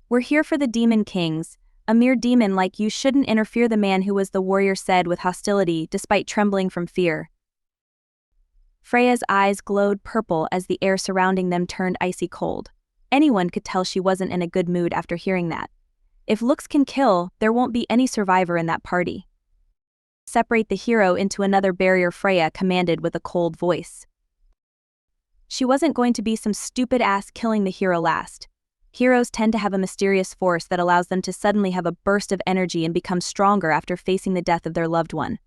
We're here for the demon kings. A mere demon like you shouldn't interfere, the man who was the warrior said with hostility despite trembling from fear. Freya's eyes glowed purple as the air surrounding them turned icy cold. Anyone could tell she wasn't in a good mood after hearing that. If looks can kill, there won't be any survivor in that party. Separate the hero into another barrier, Freya commanded with a cold voice. She wasn't going to be some stupid ass killing the hero last. Heroes tend to have a mysterious force that allows them to suddenly have a burst of energy and become stronger after facing the death of their loved one.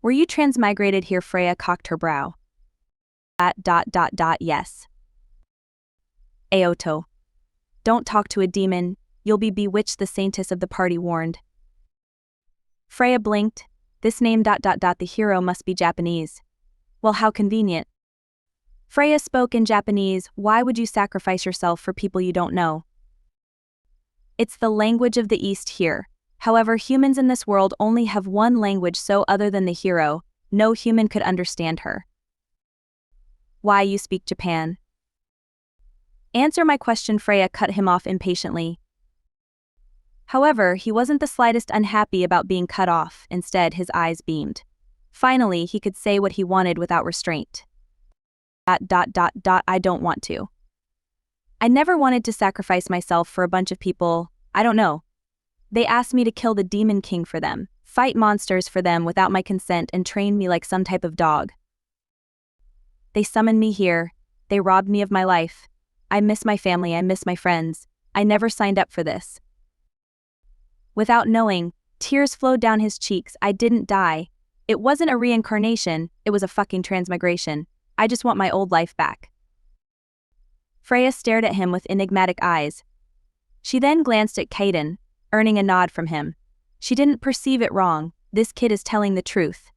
Were you transmigrated here? Freya cocked her brow. Yes. Aoto. Don't talk to a demon, you'll be bewitched, the saintess of the party warned. Freya blinked. This name ... The hero must be Japanese. Well, how convenient. Freya spoke in Japanese. Why would you sacrifice yourself for people you don't know? It's the language of the East here. However, humans in this world only have one language, so other than the hero, no human could understand her. Why you speak Japan? Answer my question, Freya cut him off impatiently. However, he wasn't the slightest unhappy about being cut off. Instead, his eyes beamed. Finally, he could say what he wanted without restraint. I don't want to. I never wanted to sacrifice myself for a bunch of people, I don't know. They asked me to kill the Demon King for them, fight monsters for them without my consent, and train me like some type of dog. They summoned me here, they robbed me of my life. I miss my family, I miss my friends. I never signed up for this. Without knowing, tears flowed down his cheeks. I didn't die. It wasn't a reincarnation, it was a fucking transmigration. I just want my old life back. Freya stared at him with enigmatic eyes. She then glanced at Caden, earning a nod from him. She didn't perceive it wrong, this kid is telling the truth.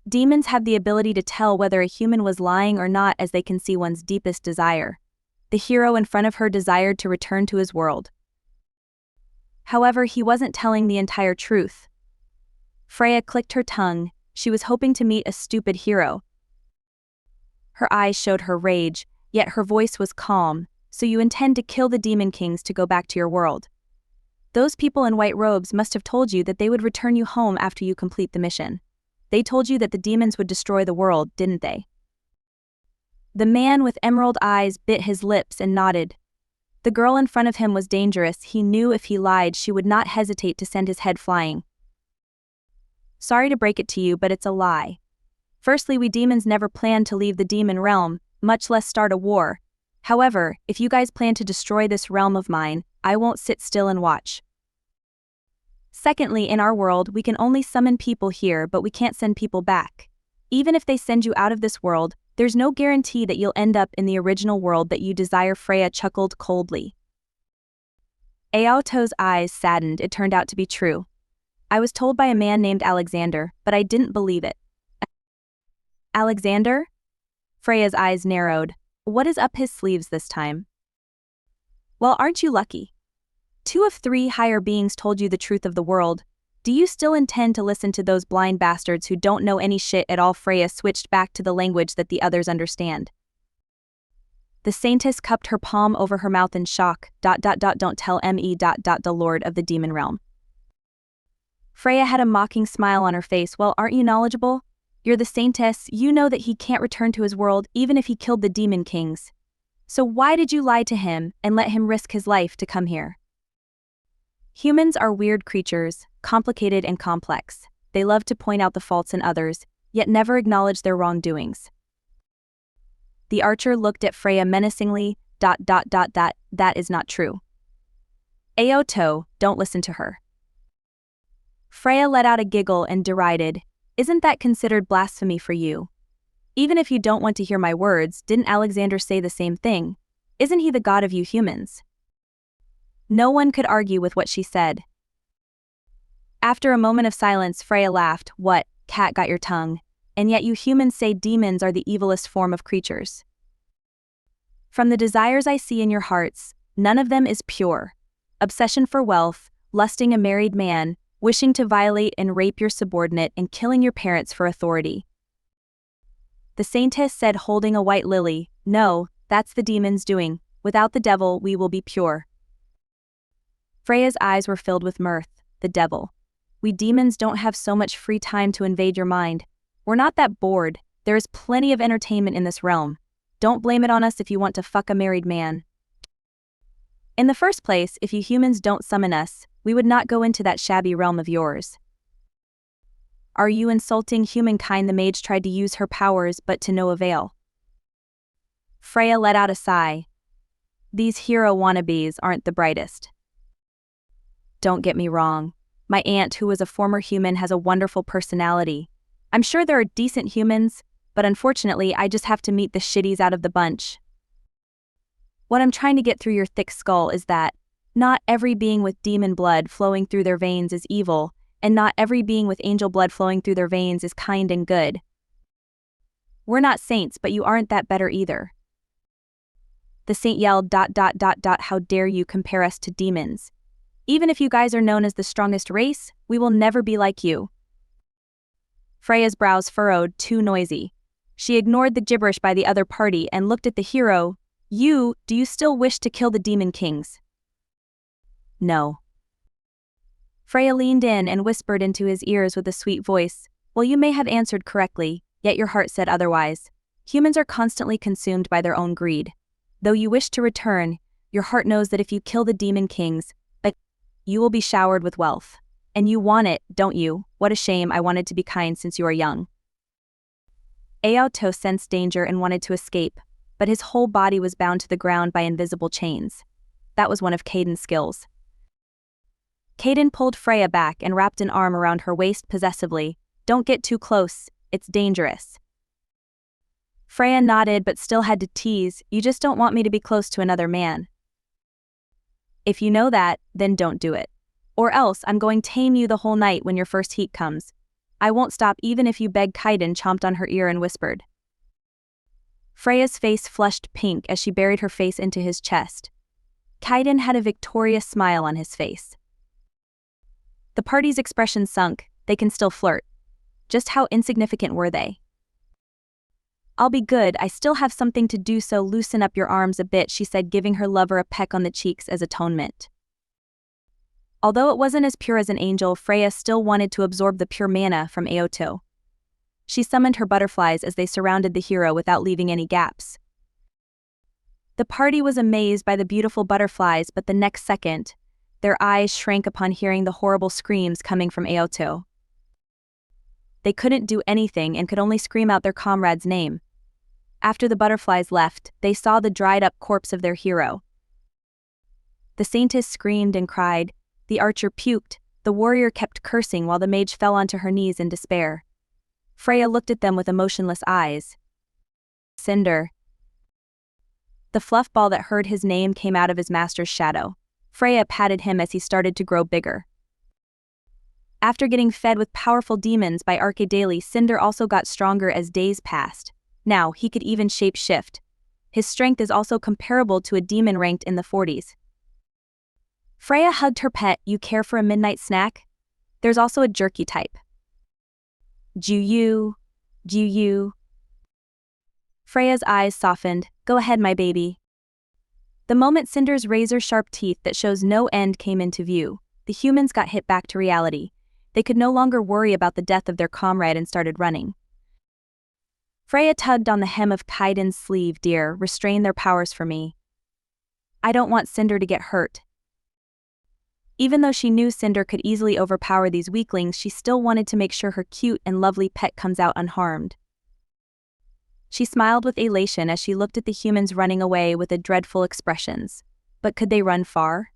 Demons have the ability to tell whether a human was lying or not, as they can see one's deepest desire. The hero in front of her desired to return to his world. However, he wasn't telling the entire truth. Freya clicked her tongue. She was hoping to meet a stupid hero. Her eyes showed her rage, yet her voice was calm. So you intend to kill the Demon Kings to go back to your world? Those people in white robes must have told you that they would return you home after you complete the mission. They told you that the demons would destroy the world, didn't they? The man with emerald eyes bit his lips and nodded. The girl in front of him was dangerous. He knew if he lied, she would not hesitate to send his head flying. Sorry to break it to you, but it's a lie. Firstly, we demons never planned to leave the demon realm, much less start a war. However, if you guys plan to destroy this realm of mine, I won't sit still and watch. Secondly, in our world, we can only summon people here, but we can't send people back. Even if they send you out of this world, there's no guarantee that you'll end up in the original world that you desire. Freya chuckled coldly. Aoto's eyes saddened. It turned out to be true. I was told by a man named Alexander, but I didn't believe it. Alexander? Freya's eyes narrowed. What is up his sleeves this time? Well, aren't you lucky? 2 of 3 higher beings told you the truth of the world. Do you still intend to listen to those blind bastards who don't know any shit at all? Freya switched back to the language that the others understand. The saintess cupped her palm over her mouth in shock. Don't tell me. The lord of the demon realm. Freya had a mocking smile on her face. Well, aren't you knowledgeable? You're the saintess, you know that he can't return to his world even if he killed the demon kings. So why did you lie to him and let him risk his life to come here? Humans are weird creatures, complicated and complex. They love to point out the faults in others, yet never acknowledge their wrongdoings. The archer looked at Freya menacingly. That is not true. Aoto, don't listen to her. Freya let out a giggle and derided. Isn't that considered blasphemy for you? Even if you don't want to hear my words, didn't Alexander say the same thing? Isn't he the god of you humans? No one could argue with what she said. After a moment of silence, Freya laughed. What, cat got your tongue? And yet you humans say demons are the evilest form of creatures. From the desires I see in your hearts, none of them is pure. Obsession for wealth, lusting a married man, wishing to violate and rape your subordinate, and killing your parents for authority. The saintess said, holding a white lily. No, that's the demon's doing. Without the devil, we will be pure. Freya's eyes were filled with mirth. The devil. We demons don't have so much free time to invade your mind. We're not that bored. There is plenty of entertainment in this realm. Don't blame it on us if you want to fuck a married man. In the first place, if you humans don't summon us, we would not go into that shabby realm of yours. Are you insulting humankind? The mage tried to use her powers, but to no avail. Freya let out a sigh. These hero wannabes aren't the brightest. Don't get me wrong. My aunt, who was a former human, has a wonderful personality. I'm sure there are decent humans, but unfortunately I just have to meet the shitties out of the bunch. What I'm trying to get through your thick skull is that not every being with demon blood flowing through their veins is evil, and not every being with angel blood flowing through their veins is kind and good. We're not saints, but you aren't that better either. The saint yelled, ... How dare you compare us to demons? Even if you guys are known as the strongest race, we will never be like you. Freya's brows furrowed, too noisy. She ignored the gibberish by the other party and looked at the hero. Do you still wish to kill the demon kings? No. Freya leaned in and whispered into his ears with a sweet voice. Well, you may have answered correctly, yet your heart said otherwise. Humans are constantly consumed by their own greed. Though you wish to return, your heart knows that if you kill the demon kings, you will be showered with wealth. And you want it, don't you? What a shame. I wanted to be kind since you are young. Aoto sensed danger and wanted to escape, but his whole body was bound to the ground by invisible chains. That was one of Caden's skills. Caden pulled Freya back and wrapped an arm around her waist possessively. Don't get too close, it's dangerous. Freya nodded but still had to tease, you just don't want me to be close to another man. If you know that, then don't do it. Or else I'm going to tame you the whole night when your first heat comes. I won't stop even if you beg. Kaiden chomped on her ear and whispered. Freya's face flushed pink as she buried her face into his chest. Kaiden had a victorious smile on his face. The party's expression sunk. They can still flirt. Just how insignificant were they? I'll be good, I still have something to do, so loosen up your arms a bit, she said, giving her lover a peck on the cheeks as atonement. Although it wasn't as pure as an angel, Freya still wanted to absorb the pure mana from Aoto. She summoned her butterflies as they surrounded the hero without leaving any gaps. The party was amazed by the beautiful butterflies, but the next second, their eyes shrank upon hearing the horrible screams coming from Aoto. They couldn't do anything and could only scream out their comrade's name. After the butterflies left, they saw the dried-up corpse of their hero. The saintess screamed and cried, the archer puked, the warrior kept cursing while the mage fell onto her knees in despair. Freya looked at them with emotionless eyes. Cinder. The fluff ball that heard his name came out of his master's shadow. Freya patted him as he started to grow bigger. After getting fed with powerful demons by Arcadale, Cinder also got stronger as days passed. Now, he could even shape-shift. His strength is also comparable to a demon ranked in the 40s. Freya hugged her pet. You care for a midnight snack? There's also a jerky type. Ju you. Freya's eyes softened. Go ahead, my baby. The moment Cinder's razor-sharp teeth that shows no end came into view, the humans got hit back to reality. They could no longer worry about the death of their comrade and started running. Freya tugged on the hem of Kaiden's sleeve. Dear, restrain their powers for me. I don't want Cinder to get hurt. Even though she knew Cinder could easily overpower these weaklings, she still wanted to make sure her cute and lovely pet comes out unharmed. She smiled with elation as she looked at the humans running away with the dreadful expressions. But could they run far?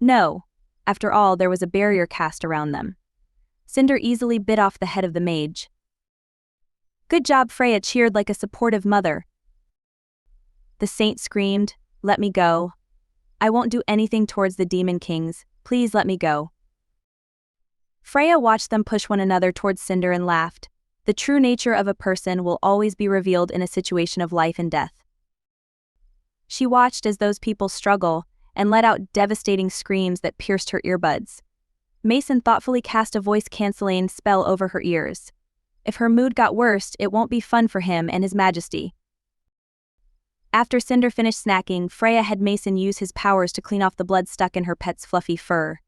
No. After all, there was a barrier cast around them. Cinder easily bit off the head of the mage. Good job, Freya cheered like a supportive mother. The saint screamed, let me go. I won't do anything towards the demon kings, please let me go. Freya watched them push one another towards Cinder and laughed. The true nature of a person will always be revealed in a situation of life and death. She watched as those people struggle and let out devastating screams that pierced her earbuds. Mason thoughtfully cast a voice-canceling spell over her ears. If her mood got worse, it won't be fun for him and his majesty. After Cinder finished snacking, Freya had Mason use his powers to clean off the blood stuck in her pet's fluffy fur.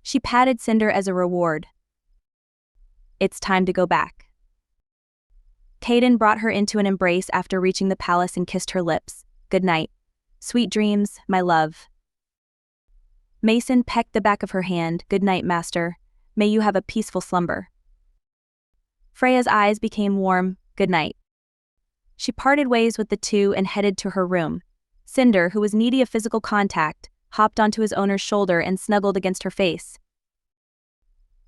She patted Cinder as a reward. It's time to go back. Caden brought her into an embrace after reaching the palace and kissed her lips. Good night. Sweet dreams, my love. Mason pecked the back of her hand. Good night, master. May you have a peaceful slumber. Freya's eyes became warm. Good night. She parted ways with the two and headed to her room. Cinder, who was needy of physical contact, hopped onto his owner's shoulder and snuggled against her face.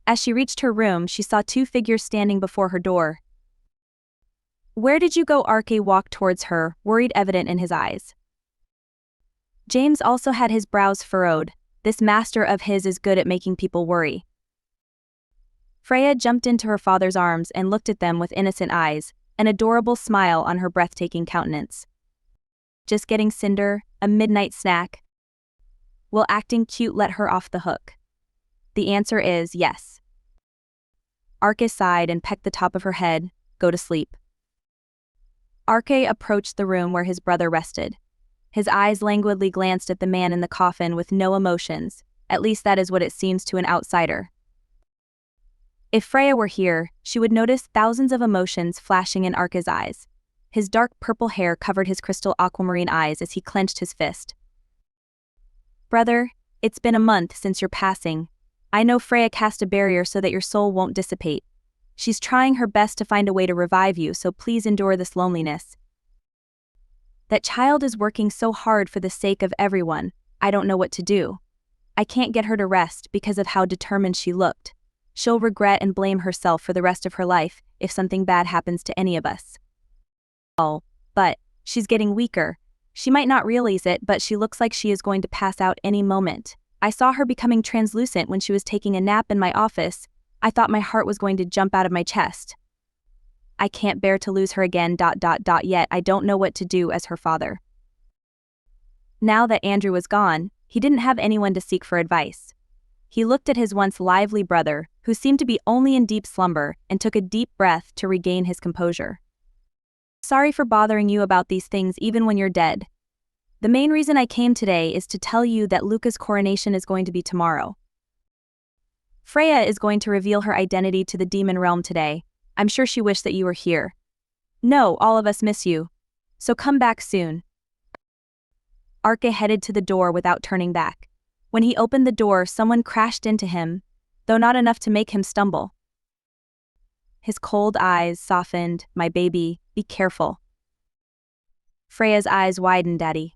As she reached her room, she saw two figures standing before her door. Where did you go? Arke walked towards her, worried evident in his eyes. James also had his brows furrowed. This master of his is good at making people worry. Freya jumped into her father's arms and looked at them with innocent eyes, an adorable smile on her breathtaking countenance. Just getting Cinder a midnight snack? Will acting cute let her off the hook? The answer is yes. Arke sighed and pecked the top of her head. Go to sleep. Arke approached the room where his brother rested. His eyes languidly glanced at the man in the coffin with no emotions, at least that is what it seems to an outsider. If Freya were here, she would notice thousands of emotions flashing in Arke's eyes. His dark purple hair covered his crystal aquamarine eyes as he clenched his fist. Brother, it's been a month since your passing. I know Freya cast a barrier so that your soul won't dissipate. She's trying her best to find a way to revive you, so please endure this loneliness. That child is working so hard for the sake of everyone. I don't know what to do. I can't get her to rest because of how determined she looked. She'll regret and blame herself for the rest of her life if something bad happens to any of us. Oh, but she's getting weaker. She might not realize it, but she looks like she is going to pass out any moment. I saw her becoming translucent when she was taking a nap in my office. I thought my heart was going to jump out of my chest. I can't bear to lose her again. Yet I don't know what to do as her father. Now that Andrew was gone, he didn't have anyone to seek for advice. He looked at his once lively brother, who seemed to be only in deep slumber, and took a deep breath to regain his composure. Sorry for bothering you about these things even when you're dead. The main reason I came today is to tell you that Luca's coronation is going to be tomorrow. Freya is going to reveal her identity to the demon realm today. I'm sure she wished that you were here. No, all of us miss you. So come back soon. Arke headed to the door without turning back. When he opened the door, someone crashed into him, though not enough to make him stumble. His cold eyes softened. My baby, be careful. Freya's eyes widened. Daddy.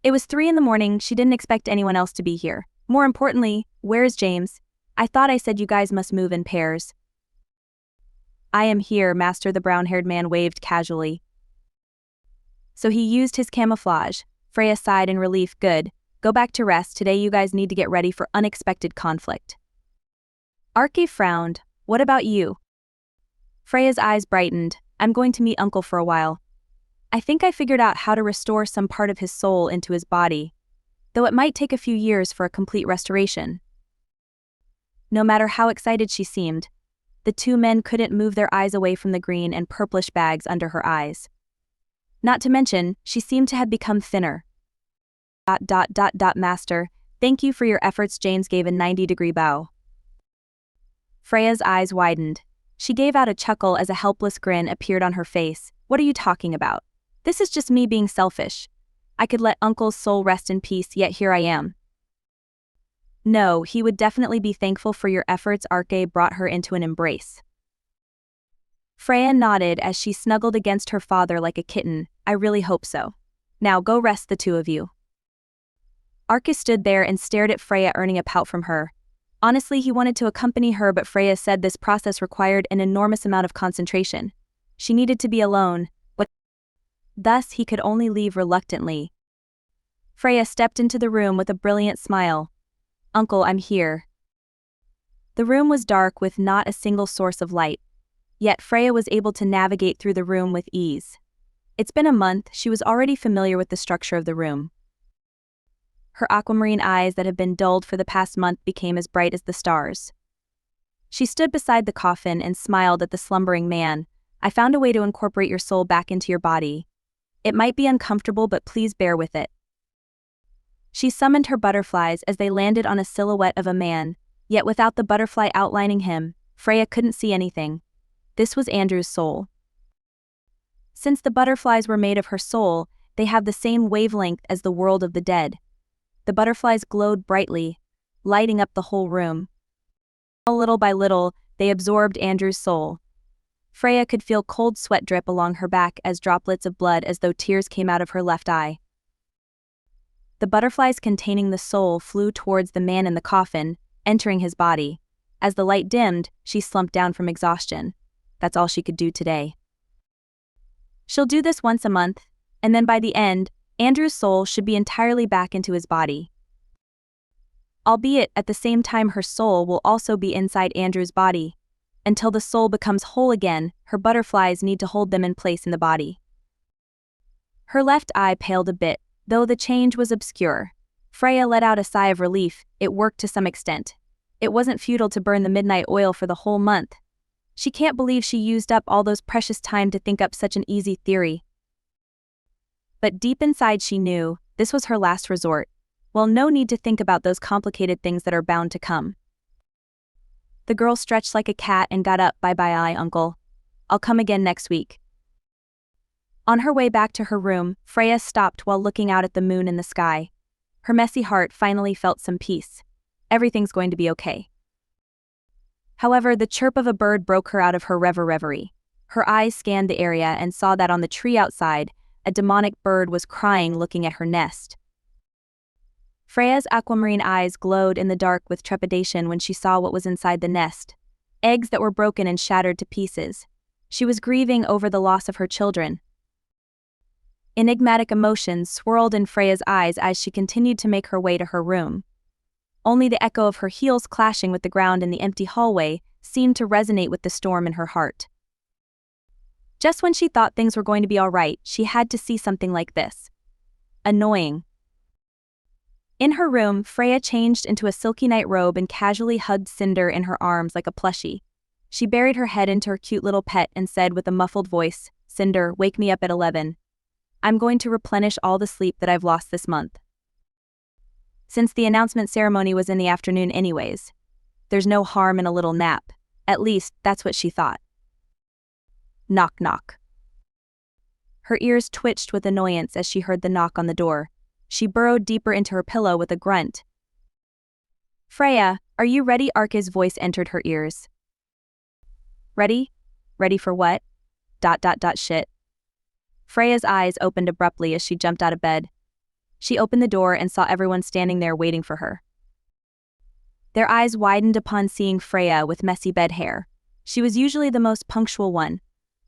It was 3 a.m. She didn't expect anyone else to be here. More importantly, where's James? I thought I said you guys must move in pairs. I am here, Master. The brown-haired man waved casually. So he used his camouflage. Freya sighed in relief. Good. Go back to rest. Today you guys need to get ready for unexpected conflict. Arke frowned. What about you? Freya's eyes brightened. I'm going to meet Uncle for a while. I think I figured out how to restore some part of his soul into his body, though it might take a few years for a complete restoration. No matter how excited she seemed, the two men couldn't move their eyes away from the green and purplish bags under her eyes. Not to mention, she seemed to have become thinner. Master, thank you for your efforts. James gave a 90-degree bow. Freya's eyes widened. She gave out a chuckle as a helpless grin appeared on her face. What are you talking about? This is just me being selfish. I could let Uncle's soul rest in peace, yet here I am. No, he would definitely be thankful for your efforts. Arke brought her into an embrace. Freya nodded as she snuggled against her father like a kitten. I really hope so. Now go rest, the two of you. Arke stood there and stared at Freya, earning a pout from her. Honestly, he wanted to accompany her, but Freya said this process required an enormous amount of concentration. She needed to be alone, but thus he could only leave reluctantly. Freya stepped into the room with a brilliant smile. Uncle, I'm here. The room was dark with not a single source of light, yet Freya was able to navigate through the room with ease. It's been a month. She was already familiar with the structure of the room. Her aquamarine eyes that had been dulled for the past month became as bright as the stars. She stood beside the coffin and smiled at the slumbering man. I found a way to incorporate your soul back into your body. It might be uncomfortable, but please bear with it. She summoned her butterflies as they landed on a silhouette of a man, yet without the butterfly outlining him, Freya couldn't see anything. This was Andrew's soul. Since the butterflies were made of her soul, they have the same wavelength as the world of the dead. The butterflies glowed brightly, lighting up the whole room. Little by little, they absorbed Andrew's soul. Freya could feel cold sweat drip along her back as droplets of blood as though tears came out of her left eye. The butterflies containing the soul flew towards the man in the coffin, entering his body. As the light dimmed, she slumped down from exhaustion. That's all she could do today. She'll do this once a month, and then by the end, Andrew's soul should be entirely back into his body. Albeit at the same time her soul will also be inside Andrew's body. Until the soul becomes whole again, her butterflies need to hold them in place in the body. Her left eye paled a bit, though the change was obscure. Freya let out a sigh of relief. It worked to some extent. It wasn't futile to burn the midnight oil for the whole month. She can't believe she used up all those precious time to think up such an easy theory. But deep inside she knew, this was her last resort. Well, no need to think about those complicated things that are bound to come. The girl stretched like a cat and got up. Bye-bye, uncle. I'll come again next week. On her way back to her room, Freya stopped while looking out at the moon in the sky. Her messy heart finally felt some peace. Everything's going to be okay. However, the chirp of a bird broke her out of her reverie. Her eyes scanned the area and saw that on the tree outside, a demonic bird was crying, looking at her nest. Freya's aquamarine eyes glowed in the dark with trepidation when she saw what was inside the nest. Eggs that were broken and shattered to pieces. She was grieving over the loss of her children. Enigmatic emotions swirled in Freya's eyes as she continued to make her way to her room. Only the echo of her heels clashing with the ground in the empty hallway seemed to resonate with the storm in her heart. Just when she thought things were going to be all right, she had to see something like this. Annoying. In her room, Freya changed into a silky night robe and casually hugged Cinder in her arms like a plushie. She buried her head into her cute little pet and said with a muffled voice, "Cinder, wake me up at 11. I'm going to replenish all the sleep that I've lost this month." Since the announcement ceremony was in the afternoon anyways, there's no harm in a little nap. At least, that's what she thought. Knock knock. Her ears twitched with annoyance as she heard the knock on the door. She burrowed deeper into her pillow with a grunt. "Freya, are you ready?" Arke's voice entered her ears. "Ready? Ready for what? Shit." Freya's eyes opened abruptly as she jumped out of bed. She opened the door and saw everyone standing there waiting for her. Their eyes widened upon seeing Freya with messy bed hair. She was usually the most punctual one.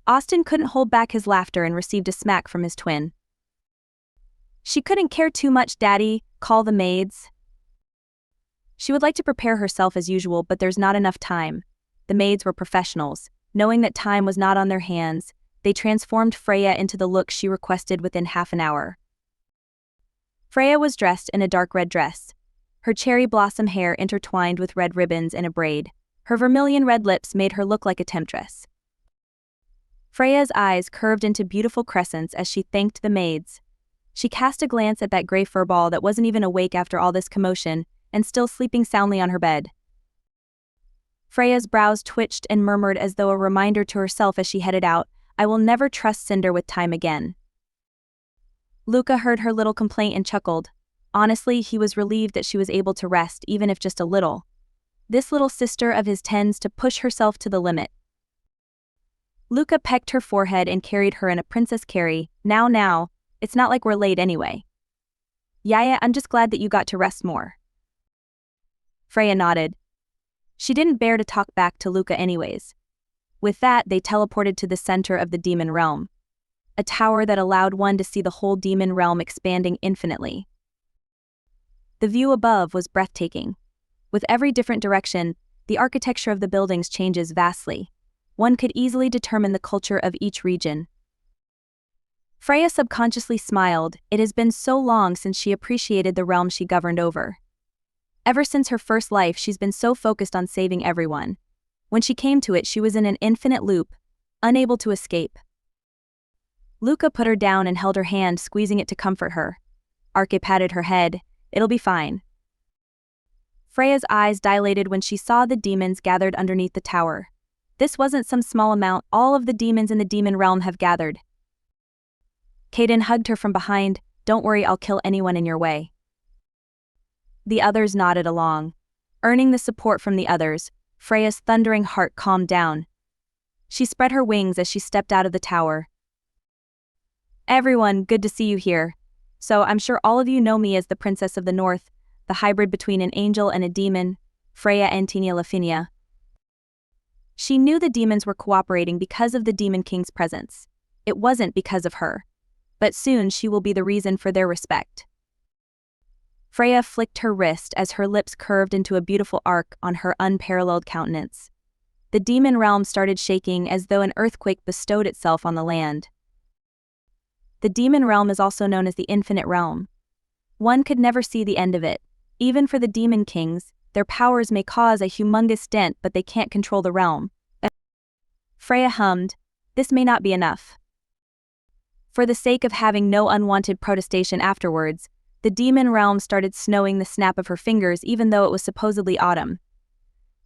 Austin couldn't hold back his laughter and received a smack from his twin. "She couldn't care too much, Daddy. Call the maids." She would like to prepare herself as usual, but there's not enough time. The maids were professionals. Knowing that time was not on their hands, they transformed Freya into the look she requested within half an hour. Freya was dressed in a dark red dress. Her cherry blossom hair intertwined with red ribbons in a braid. Her vermilion red lips made her look like a temptress. Freya's eyes curved into beautiful crescents as she thanked the maids. She cast a glance at that gray furball that wasn't even awake after all this commotion and still sleeping soundly on her bed. Freya's brows twitched and murmured as though a reminder to herself as she headed out, "I will never trust Cinder with time again." Luca heard her little complaint and chuckled. Honestly, he was relieved that she was able to rest, even if just a little. This little sister of his tends to push herself to the limit. Luca pecked her forehead and carried her in a princess carry. Now, it's not like we're late anyway." "Yeah, I'm just glad that you got to rest more." Freya nodded. She didn't bear to talk back to Luca anyways. With that, they teleported to the center of the demon realm. A tower that allowed one to see the whole demon realm expanding infinitely. The view above was breathtaking. With every different direction, the architecture of the buildings changes vastly. One could easily determine the culture of each region. Freya subconsciously smiled. It has been so long since she appreciated the realm she governed over. Ever since her first life, she's been so focused on saving everyone. When she came to it, she was in an infinite loop, unable to escape. Luca put her down and held her hand, squeezing it to comfort her. Arke patted her head. It'll be fine. Freya's eyes dilated when she saw the demons gathered underneath the tower. This wasn't some small amount, all of the demons in the demon realm have gathered. Kaden hugged her from behind. Don't worry, I'll kill anyone in your way. The others nodded along. Earning the support from the others, Freya's thundering heart calmed down. She spread her wings as she stepped out of the tower. Everyone, good to see you here. So I'm sure all of you know me as the Princess of the North, the hybrid between an angel and a demon, Freya Antinia Lafinia. She knew the demons were cooperating because of the Demon King's presence. It wasn't because of her. But soon she will be the reason for their respect. Freya flicked her wrist as her lips curved into a beautiful arc on her unparalleled countenance. The demon realm started shaking as though an earthquake bestowed itself on the land. The demon realm is also known as the Infinite Realm. One could never see the end of it. Even for the Demon Kings, their powers may cause a humongous dent, but they can't control the realm. Freya hummed, "This may not be enough." For the sake of having no unwanted protestation afterwards, the demon realm started snowing the snap of her fingers even though it was supposedly autumn.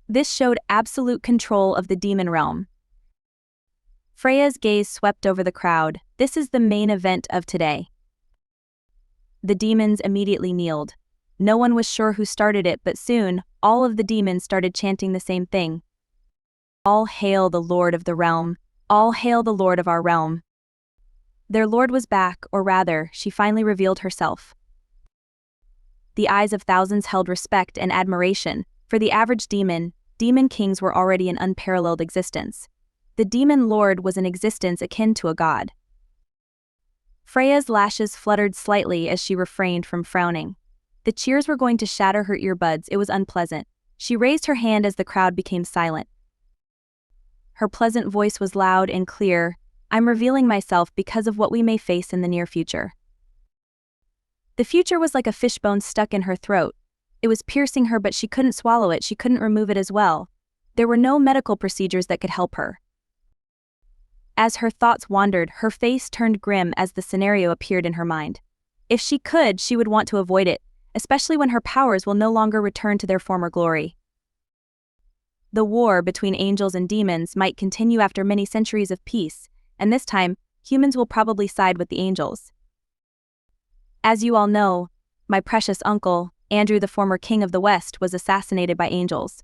This showed absolute control of the demon realm. Freya's gaze swept over the crowd. This is the main event of today. The demons immediately kneeled. No one was sure who started it, but soon, all of the demons started chanting the same thing. All hail the Lord of the realm. All hail the Lord of our realm. Their lord was back, or rather, she finally revealed herself. The eyes of thousands held respect and admiration. For the average demon, demon kings were already an unparalleled existence. The demon lord was an existence akin to a god. Freya's lashes fluttered slightly as she refrained from frowning. The cheers were going to shatter her earbuds. It was unpleasant. She raised her hand as the crowd became silent. Her pleasant voice was loud and clear. I'm revealing myself because of what we may face in the near future. The future was like a fishbone stuck in her throat. It was piercing her, but she couldn't swallow it. She couldn't remove it as well. There were no medical procedures that could help her. As her thoughts wandered, her face turned grim as the scenario appeared in her mind. If she could, she would want to avoid it, especially when her powers will no longer return to their former glory. The war between angels and demons might continue after many centuries of peace, and this time, humans will probably side with the angels. As you all know, my precious uncle, Andrew, the former king of the West, was assassinated by angels.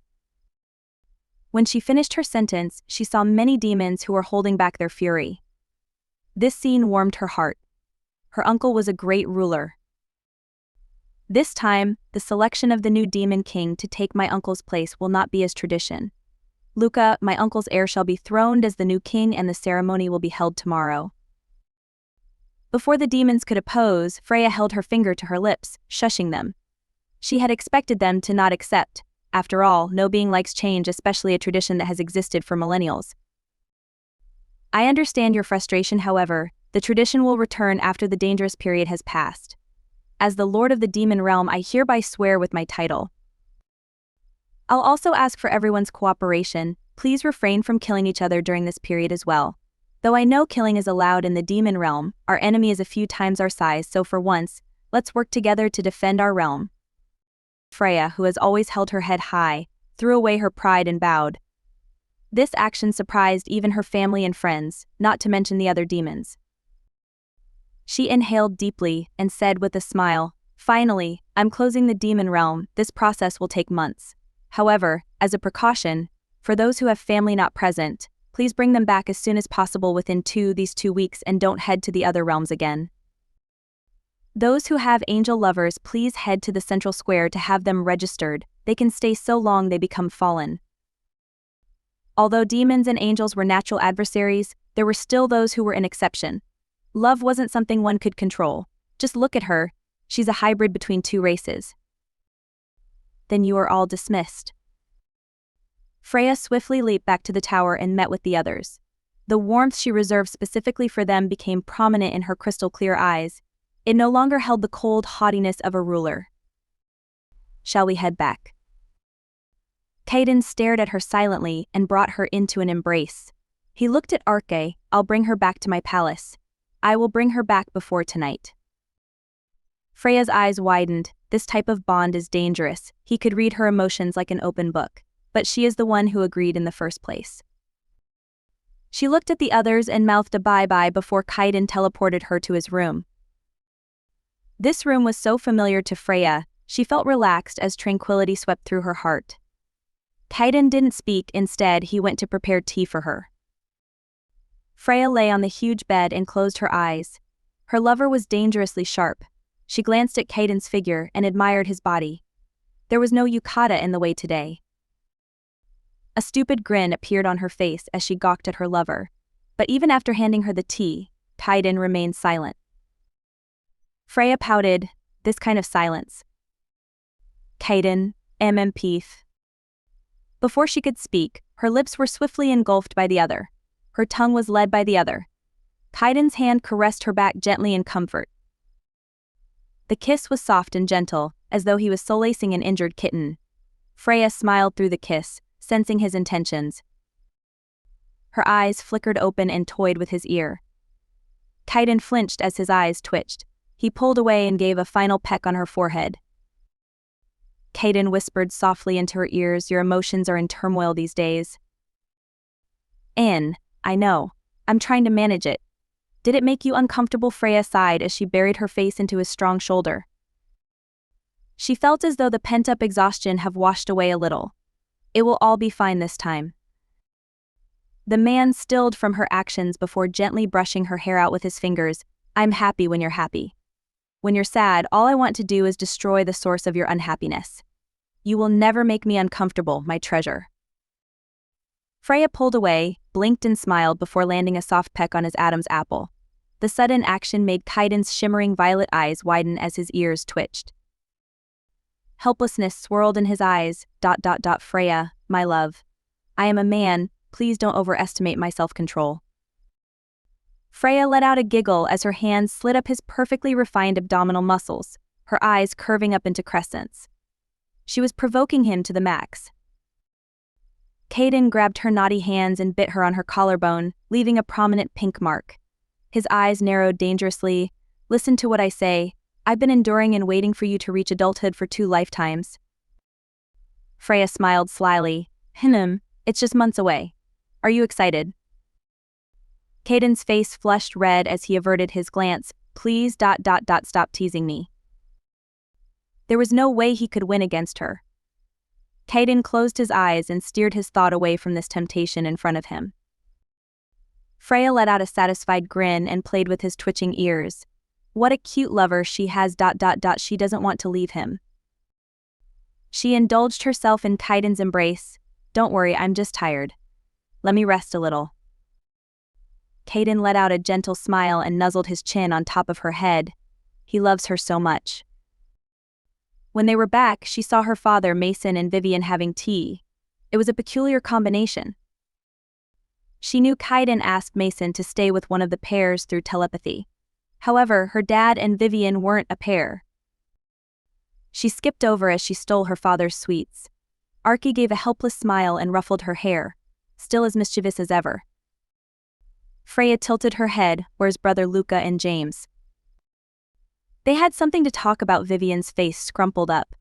When she finished her sentence, she saw many demons who were holding back their fury. This scene warmed her heart. Her uncle was a great ruler. This time, the selection of the new demon king to take my uncle's place will not be as tradition. Luca, my uncle's heir, shall be throned as the new king, and the ceremony will be held tomorrow. Before the demons could oppose, Freya held her finger to her lips, shushing them. She had expected them to not accept. After all, no being likes change, especially a tradition that has existed for millennials. I understand your frustration, however. The tradition will return after the dangerous period has passed. As the Lord of the Demon Realm, I hereby swear with my title. I'll also ask for everyone's cooperation. Please refrain from killing each other during this period as well. Though I know killing is allowed in the Demon Realm, our enemy is a few times our size, so for once, let's work together to defend our realm. Freya, who has always held her head high, threw away her pride and bowed. This action surprised even her family and friends, not to mention the other demons. She inhaled deeply and said with a smile, "Finally, I'm closing the demon realm. This process will take months. However, as a precaution, for those who have family not present, please bring them back as soon as possible within these 2 weeks and don't head to the other realms again. Those who have angel lovers, please head to the central square to have them registered. They can stay so long they become fallen." Although demons and angels were natural adversaries, there were still those who were an exception. Love wasn't something one could control. Just look at her. She's a hybrid between two races. Then you are all dismissed. Freya swiftly leaped back to the tower and met with the others. The warmth she reserved specifically for them became prominent in her crystal-clear eyes. It no longer held the cold haughtiness of a ruler. "Shall we head back?" Kaden stared at her silently and brought her into an embrace. He looked at Arke. "I'll bring her back to my palace. I will bring her back before tonight. Freya's eyes widened. This type of bond is dangerous. He could read her emotions like an open book, but she is the one who agreed in the first place. She looked at the others and mouthed a bye-bye before Kaiden teleported her to his room. This room was so familiar to Freya, she felt relaxed as tranquility swept through her heart. Kaiden didn't speak, instead he went to prepare tea for her. Freya lay on the huge bed and closed her eyes. Her lover was dangerously sharp. She glanced at Kaiden's figure and admired his body. There was no yukata in the way today. A stupid grin appeared on her face as she gawked at her lover, but even after handing her the tea, Kaiden remained silent. Freya pouted, this kind of silence. Kaiden, MMPth. Before she could speak, her lips were swiftly engulfed by the other. Her tongue was led by the other. Kaiden's hand caressed her back gently in comfort. The kiss was soft and gentle, as though he was solacing an injured kitten. Freya smiled through the kiss, sensing his intentions. Her eyes flickered open and toyed with his ear. Kaiden flinched as his eyes twitched. He pulled away and gave a final peck on her forehead. Kaiden whispered softly into her ears, your emotions are in turmoil these days. I know. I'm trying to manage it. Did it make you uncomfortable? Freya sighed as she buried her face into his strong shoulder. She felt as though the pent-up exhaustion have washed away a little. It will all be fine this time. The man stilled from her actions before gently brushing her hair out with his fingers. I'm happy when you're happy. When you're sad, all I want to do is destroy the source of your unhappiness. You will never make me uncomfortable, my treasure. Freya pulled away, blinked and smiled before landing a soft peck on his Adam's apple. The sudden action made Kaiden's shimmering violet eyes widen as his ears twitched. Helplessness swirled in his eyes. Freya, my love. I am a man, please don't overestimate my self-control. Freya let out a giggle as her hands slid up his perfectly refined abdominal muscles, her eyes curving up into crescents. She was provoking him to the max. Kaiden grabbed her knotty hands and bit her on her collarbone, leaving a prominent pink mark. His eyes narrowed dangerously. Listen to what I say. I've been enduring and waiting for you to reach adulthood for 2 lifetimes. Freya smiled slyly. It's just months away. Are you excited? Kaiden's face flushed red as he averted his glance. Please, stop teasing me. There was no way he could win against her. Kaiden closed his eyes and steered his thought away from this temptation in front of him. Freya let out a satisfied grin and played with his twitching ears. What a cute lover she has. She doesn't want to leave him. She indulged herself in Kaiden's embrace. Don't worry, I'm just tired. Let me rest a little. Kaiden let out a gentle smile and nuzzled his chin on top of her head. He loves her so much. When they were back, she saw her father, Mason, and Vivian having tea. It was a peculiar combination. She knew Kaiden asked Mason to stay with one of the pairs through telepathy. However, her dad and Vivian weren't a pair. She skipped over as she stole her father's sweets. Archie gave a helpless smile and ruffled her hair, still as mischievous as ever. Freya tilted her head, where's brother Luca and James? They had something to talk about. Vivian's face scrumpled up.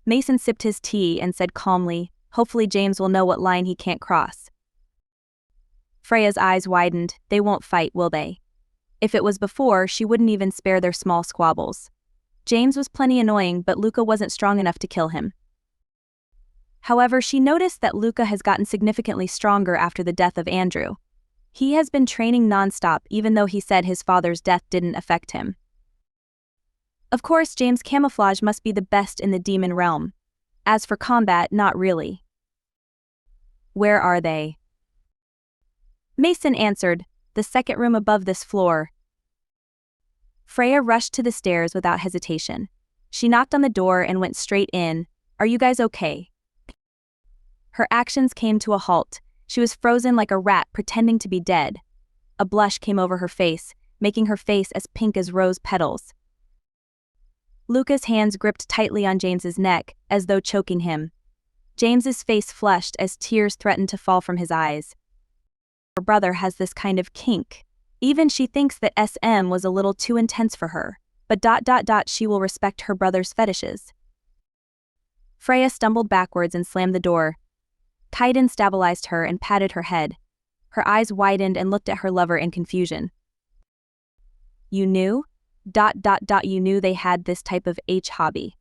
Mason sipped his tea and said calmly, hopefully James will know what line he can't cross. Freya's eyes widened. They won't fight, will they? If it was before, she wouldn't even spare their small squabbles. James was plenty annoying, but Luca wasn't strong enough to kill him. However, she noticed that Luca has gotten significantly stronger after the death of Andrew. He has been training non-stop even though he said his father's death didn't affect him. Of course, James' camouflage must be the best in the demon realm. As for combat, not really. Where are they? Mason answered, the second room above this floor. Freya rushed to the stairs without hesitation. She knocked on the door and went straight in. Are you guys okay? Her actions came to a halt. She was frozen like a rat pretending to be dead. A blush came over her face, making her face as pink as rose petals. Luca's hands gripped tightly on James's neck, as though choking him. James's face flushed as tears threatened to fall from his eyes. Her brother has this kind of kink. Even she thinks that SM was a little too intense for her, but she will respect her brother's fetishes. Freya stumbled backwards and slammed the door. Kaiden stabilized her and patted her head. Her eyes widened and looked at her lover in confusion. You knew? You knew they had this type of hobby.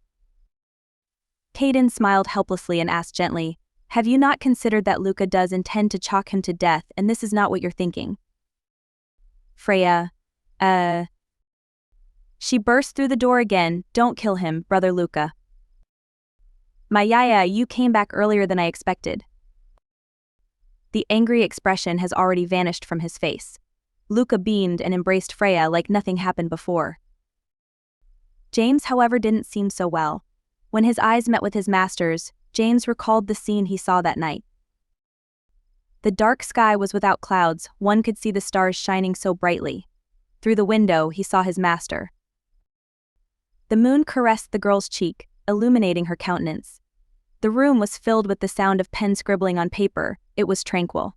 Kaiden smiled helplessly and asked gently, have you not considered that Luca does intend to chalk him to death and this is not what you're thinking? Freya, She burst through the door again, don't kill him, brother Luca. My yaya, you came back earlier than I expected. The angry expression has already vanished from his face. Luca beamed and embraced Freya like nothing happened before. James, however, didn't seem so well. When his eyes met with his master's, James recalled the scene he saw that night. The dark sky was without clouds, one could see the stars shining so brightly. Through the window, he saw his master. The moon caressed the girl's cheek, illuminating her countenance. The room was filled with the sound of pen scribbling on paper, it was tranquil.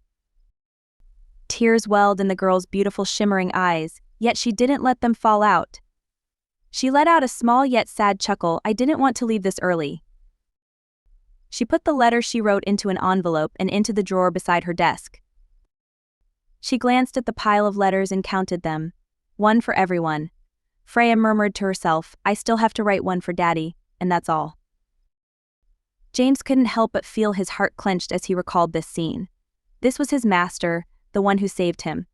Tears welled in the girl's beautiful shimmering eyes, yet she didn't let them fall out. She let out a small yet sad chuckle, I didn't want to leave this early. She put the letter she wrote into an envelope and into the drawer beside her desk. She glanced at the pile of letters and counted them. One for everyone. Freya murmured to herself, I still have to write one for Daddy, and that's all. James couldn't help but feel his heart clenched as he recalled this scene. This was his master, the one who saved him.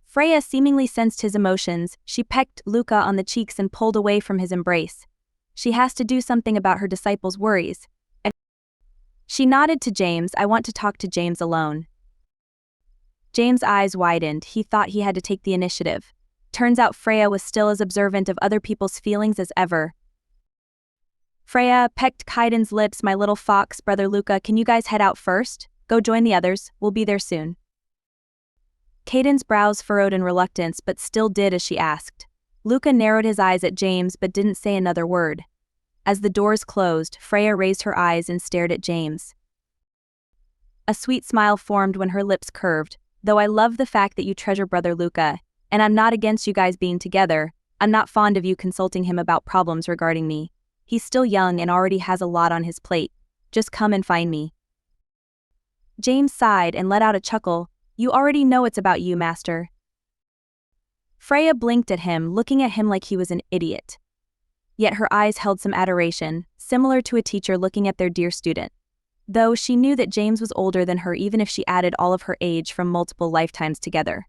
Freya seemingly sensed his emotions, she pecked Luca on the cheeks and pulled away from his embrace. She has to do something about her disciples' worries. She nodded to James, I want to talk to James alone. James' eyes widened, he thought he had to take the initiative. Turns out Freya was still as observant of other people's feelings as ever. Freya pecked Kaiden's lips, my little fox, brother Luca, can you guys head out first? Go join the others, we'll be there soon. Kaiden's brows furrowed in reluctance but still did as she asked. Luca narrowed his eyes at James but didn't say another word. As the doors closed, Freya raised her eyes and stared at James. A sweet smile formed when her lips curved, though I love the fact that you treasure brother Luca, and I'm not against you guys being together, I'm not fond of you consulting him about problems regarding me. He's still young and already has a lot on his plate. Just come and find me. James sighed and let out a chuckle, you already know it's about you, master. Freya blinked at him, looking at him like he was an idiot. Yet her eyes held some adoration, similar to a teacher looking at their dear student. Though she knew that James was older than her even if she added all of her age from multiple lifetimes together.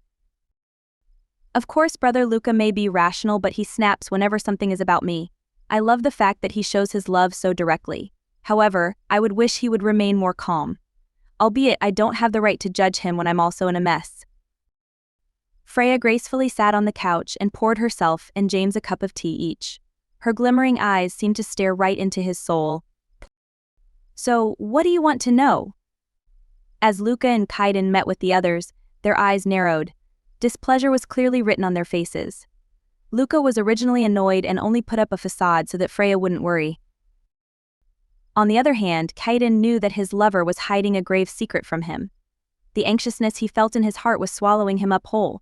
Of course brother Luca may be rational but he snaps whenever something is about me. I love the fact that he shows his love so directly. However, I would wish he would remain more calm. Albeit I don't have the right to judge him when I'm also in a mess. Freya gracefully sat on the couch and poured herself and James a cup of tea each. Her glimmering eyes seemed to stare right into his soul. So, what do you want to know? As Luca and Kaiden met with the others, their eyes narrowed. Displeasure was clearly written on their faces. Luca was originally annoyed and only put up a facade so that Freya wouldn't worry. On the other hand, Kaiden knew that his lover was hiding a grave secret from him. The anxiousness he felt in his heart was swallowing him up whole.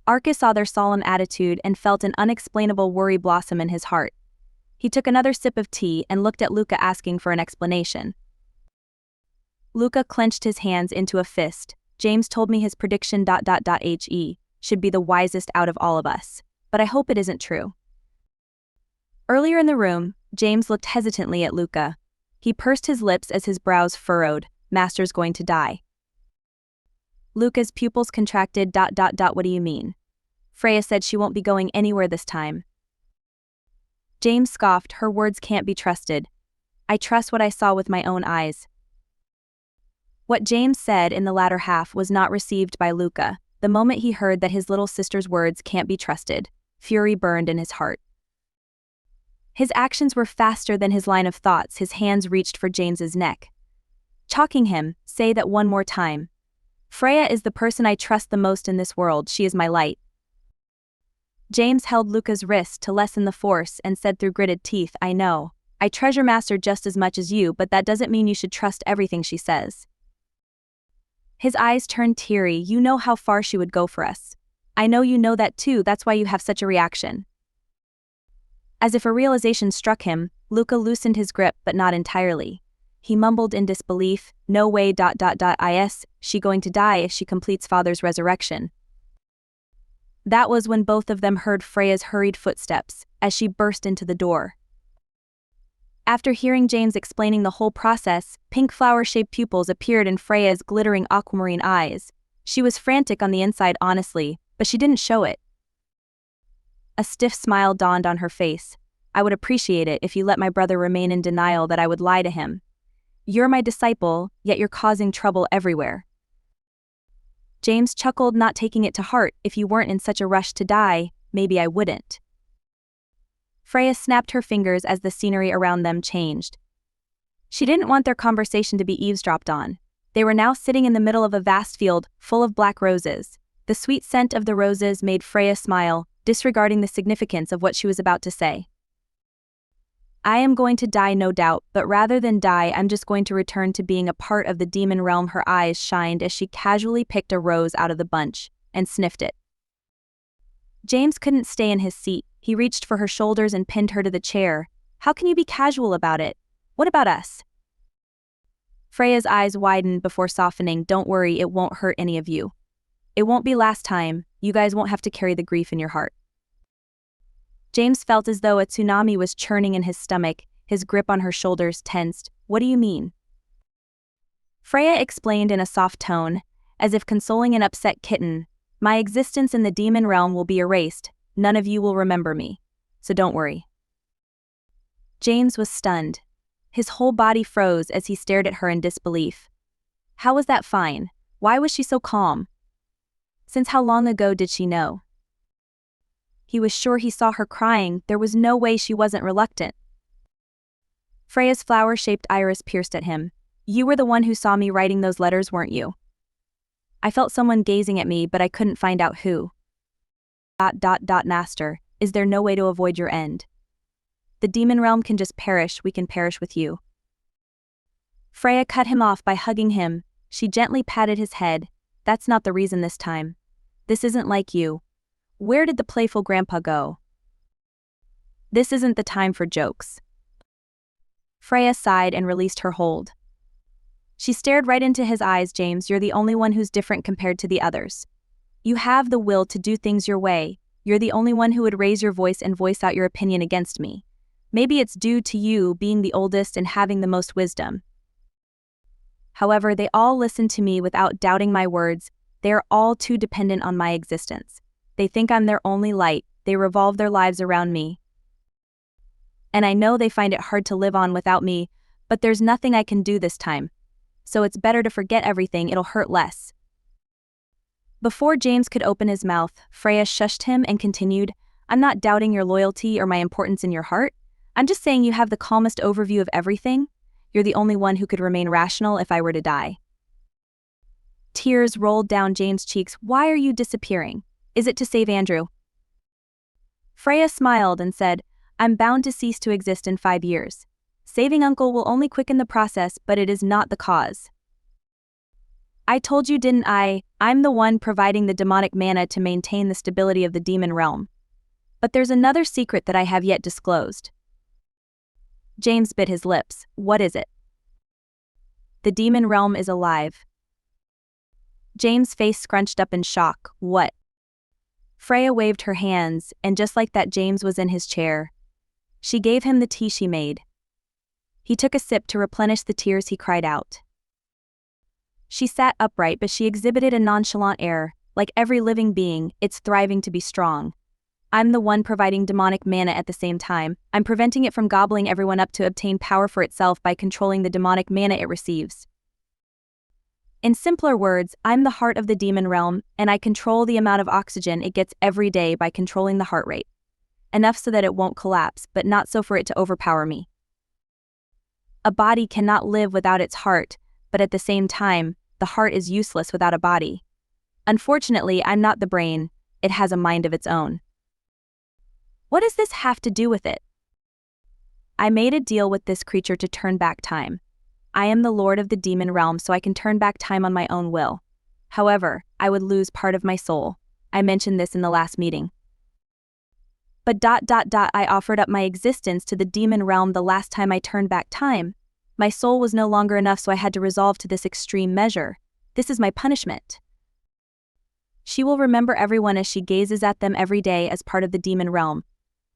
Arcus saw their solemn attitude and felt an unexplainable worry blossom in his heart. He took another sip of tea and looked at Luca asking for an explanation. Luca clenched his hands into a fist. James told me his prediction ... he should be the wisest out of all of us, but I hope it isn't true. Earlier in the room, James looked hesitantly at Luca. He pursed his lips as his brows furrowed, master's going to die. Luca's pupils contracted ... what do you mean? Freya said she won't be going anywhere this time. James scoffed, her words can't be trusted. I trust what I saw with my own eyes. What James said in the latter half was not received by Luca. The moment he heard that his little sister's words can't be trusted, fury burned in his heart. His actions were faster than his line of thoughts, his hands reached for James's neck. Chalking him, say that one more time. Freya is the person I trust the most in this world, she is my light. James held Luca's wrist to lessen the force and said through gritted teeth, I know. I treasure Master just as much as you, but that doesn't mean you should trust everything she says. His eyes turned teary. You know how far she would go for us. I know you know that too, that's why you have such a reaction. As if a realization struck him, Luca loosened his grip, but not entirely. He mumbled in disbelief, no way. Is she going to die if she completes Father's resurrection? That was when both of them heard Freya's hurried footsteps, as she burst into the door. After hearing James explaining the whole process, pink flower-shaped pupils appeared in Freya's glittering aquamarine eyes. She was frantic on the inside, honestly, but she didn't show it. A stiff smile dawned on her face. I would appreciate it if you let my brother remain in denial that I would lie to him. You're my disciple, yet you're causing trouble everywhere. James chuckled, not taking it to heart. If you weren't in such a rush to die, maybe I wouldn't. Freya snapped her fingers as the scenery around them changed. She didn't want their conversation to be eavesdropped on. They were now sitting in the middle of a vast field, full of black roses. The sweet scent of the roses made Freya smile, disregarding the significance of what she was about to say. I am going to die, no doubt, but rather than die, I'm just going to return to being a part of the demon realm. Her eyes shined as she casually picked a rose out of the bunch and sniffed it. James couldn't stay in his seat. He reached for her shoulders and pinned her to the chair. How can you be casual about it? What about us? Freya's eyes widened before softening. Don't worry, it won't hurt any of you. It won't be last time. You guys won't have to carry the grief in your heart. James felt as though a tsunami was churning in his stomach. His grip on her shoulders tensed. What do you mean? Freya explained in a soft tone, as if consoling an upset kitten. My existence in the demon realm will be erased. None of you will remember me. So don't worry. James was stunned. His whole body froze as he stared at her in disbelief. How was that fine? Why was she so calm? Since how long ago did she know? He was sure he saw her crying. There was no way she wasn't reluctant. Freya's flower-shaped iris pierced at him. You were the one who saw me writing those letters, weren't you? I felt someone gazing at me, but I couldn't find out who. Master, is there no way to avoid your end? The demon realm can just perish, we can perish with you. Freya cut him off by hugging him. She gently patted his head. That's not the reason this time. This isn't like you. Where did the playful grandpa go? This isn't the time for jokes. Freya sighed and released her hold. She stared right into his eyes. James, you're the only one who's different compared to the others. You have the will to do things your way. You're the only one who would raise your voice and voice out your opinion against me. Maybe it's due to you being the oldest and having the most wisdom. However, they all listen to me without doubting my words. They are all too dependent on my existence. They think I'm their only light. They revolve their lives around me. And I know they find it hard to live on without me, but there's nothing I can do this time. So it's better to forget everything, it'll hurt less. Before James could open his mouth, Freya shushed him and continued, I'm not doubting your loyalty or my importance in your heart. I'm just saying you have the calmest overview of everything. You're the only one who could remain rational if I were to die. Tears rolled down James' cheeks. Why are you disappearing? Is it to save Andrew? Freya smiled and said, I'm bound to cease to exist in 5 years. Saving Uncle will only quicken the process, but it is not the cause. I told you, didn't I? I'm the one providing the demonic mana to maintain the stability of the demon realm. But there's another secret that I have yet disclosed. James bit his lips. What is it? The demon realm is alive. James' face scrunched up in shock. What? Freya waved her hands, and just like that, James was in his chair. She gave him the tea she made. He took a sip to replenish the tears he cried out. She sat upright, but she exhibited a nonchalant air. Like every living being, it's thriving to be strong. I'm the one providing demonic mana at the same time. I'm preventing it from gobbling everyone up to obtain power for itself by controlling the demonic mana it receives. In simpler words, I'm the heart of the demon realm, and I control the amount of oxygen it gets every day by controlling the heart rate. Enough so that it won't collapse, but not so for it to overpower me. A body cannot live without its heart, but at the same time, the heart is useless without a body. Unfortunately, I'm not the brain. It has a mind of its own. What does this have to do with it? I made a deal with this creature to turn back time. I am the lord of the demon realm, so I can turn back time on my own will. However, I would lose part of my soul. I mentioned this in the last meeting. But I offered up my existence to the demon realm the last time I turned back time. My soul was no longer enough, so I had to resolve to this extreme measure. This is my punishment. She will remember everyone as she gazes at them every day as part of the demon realm.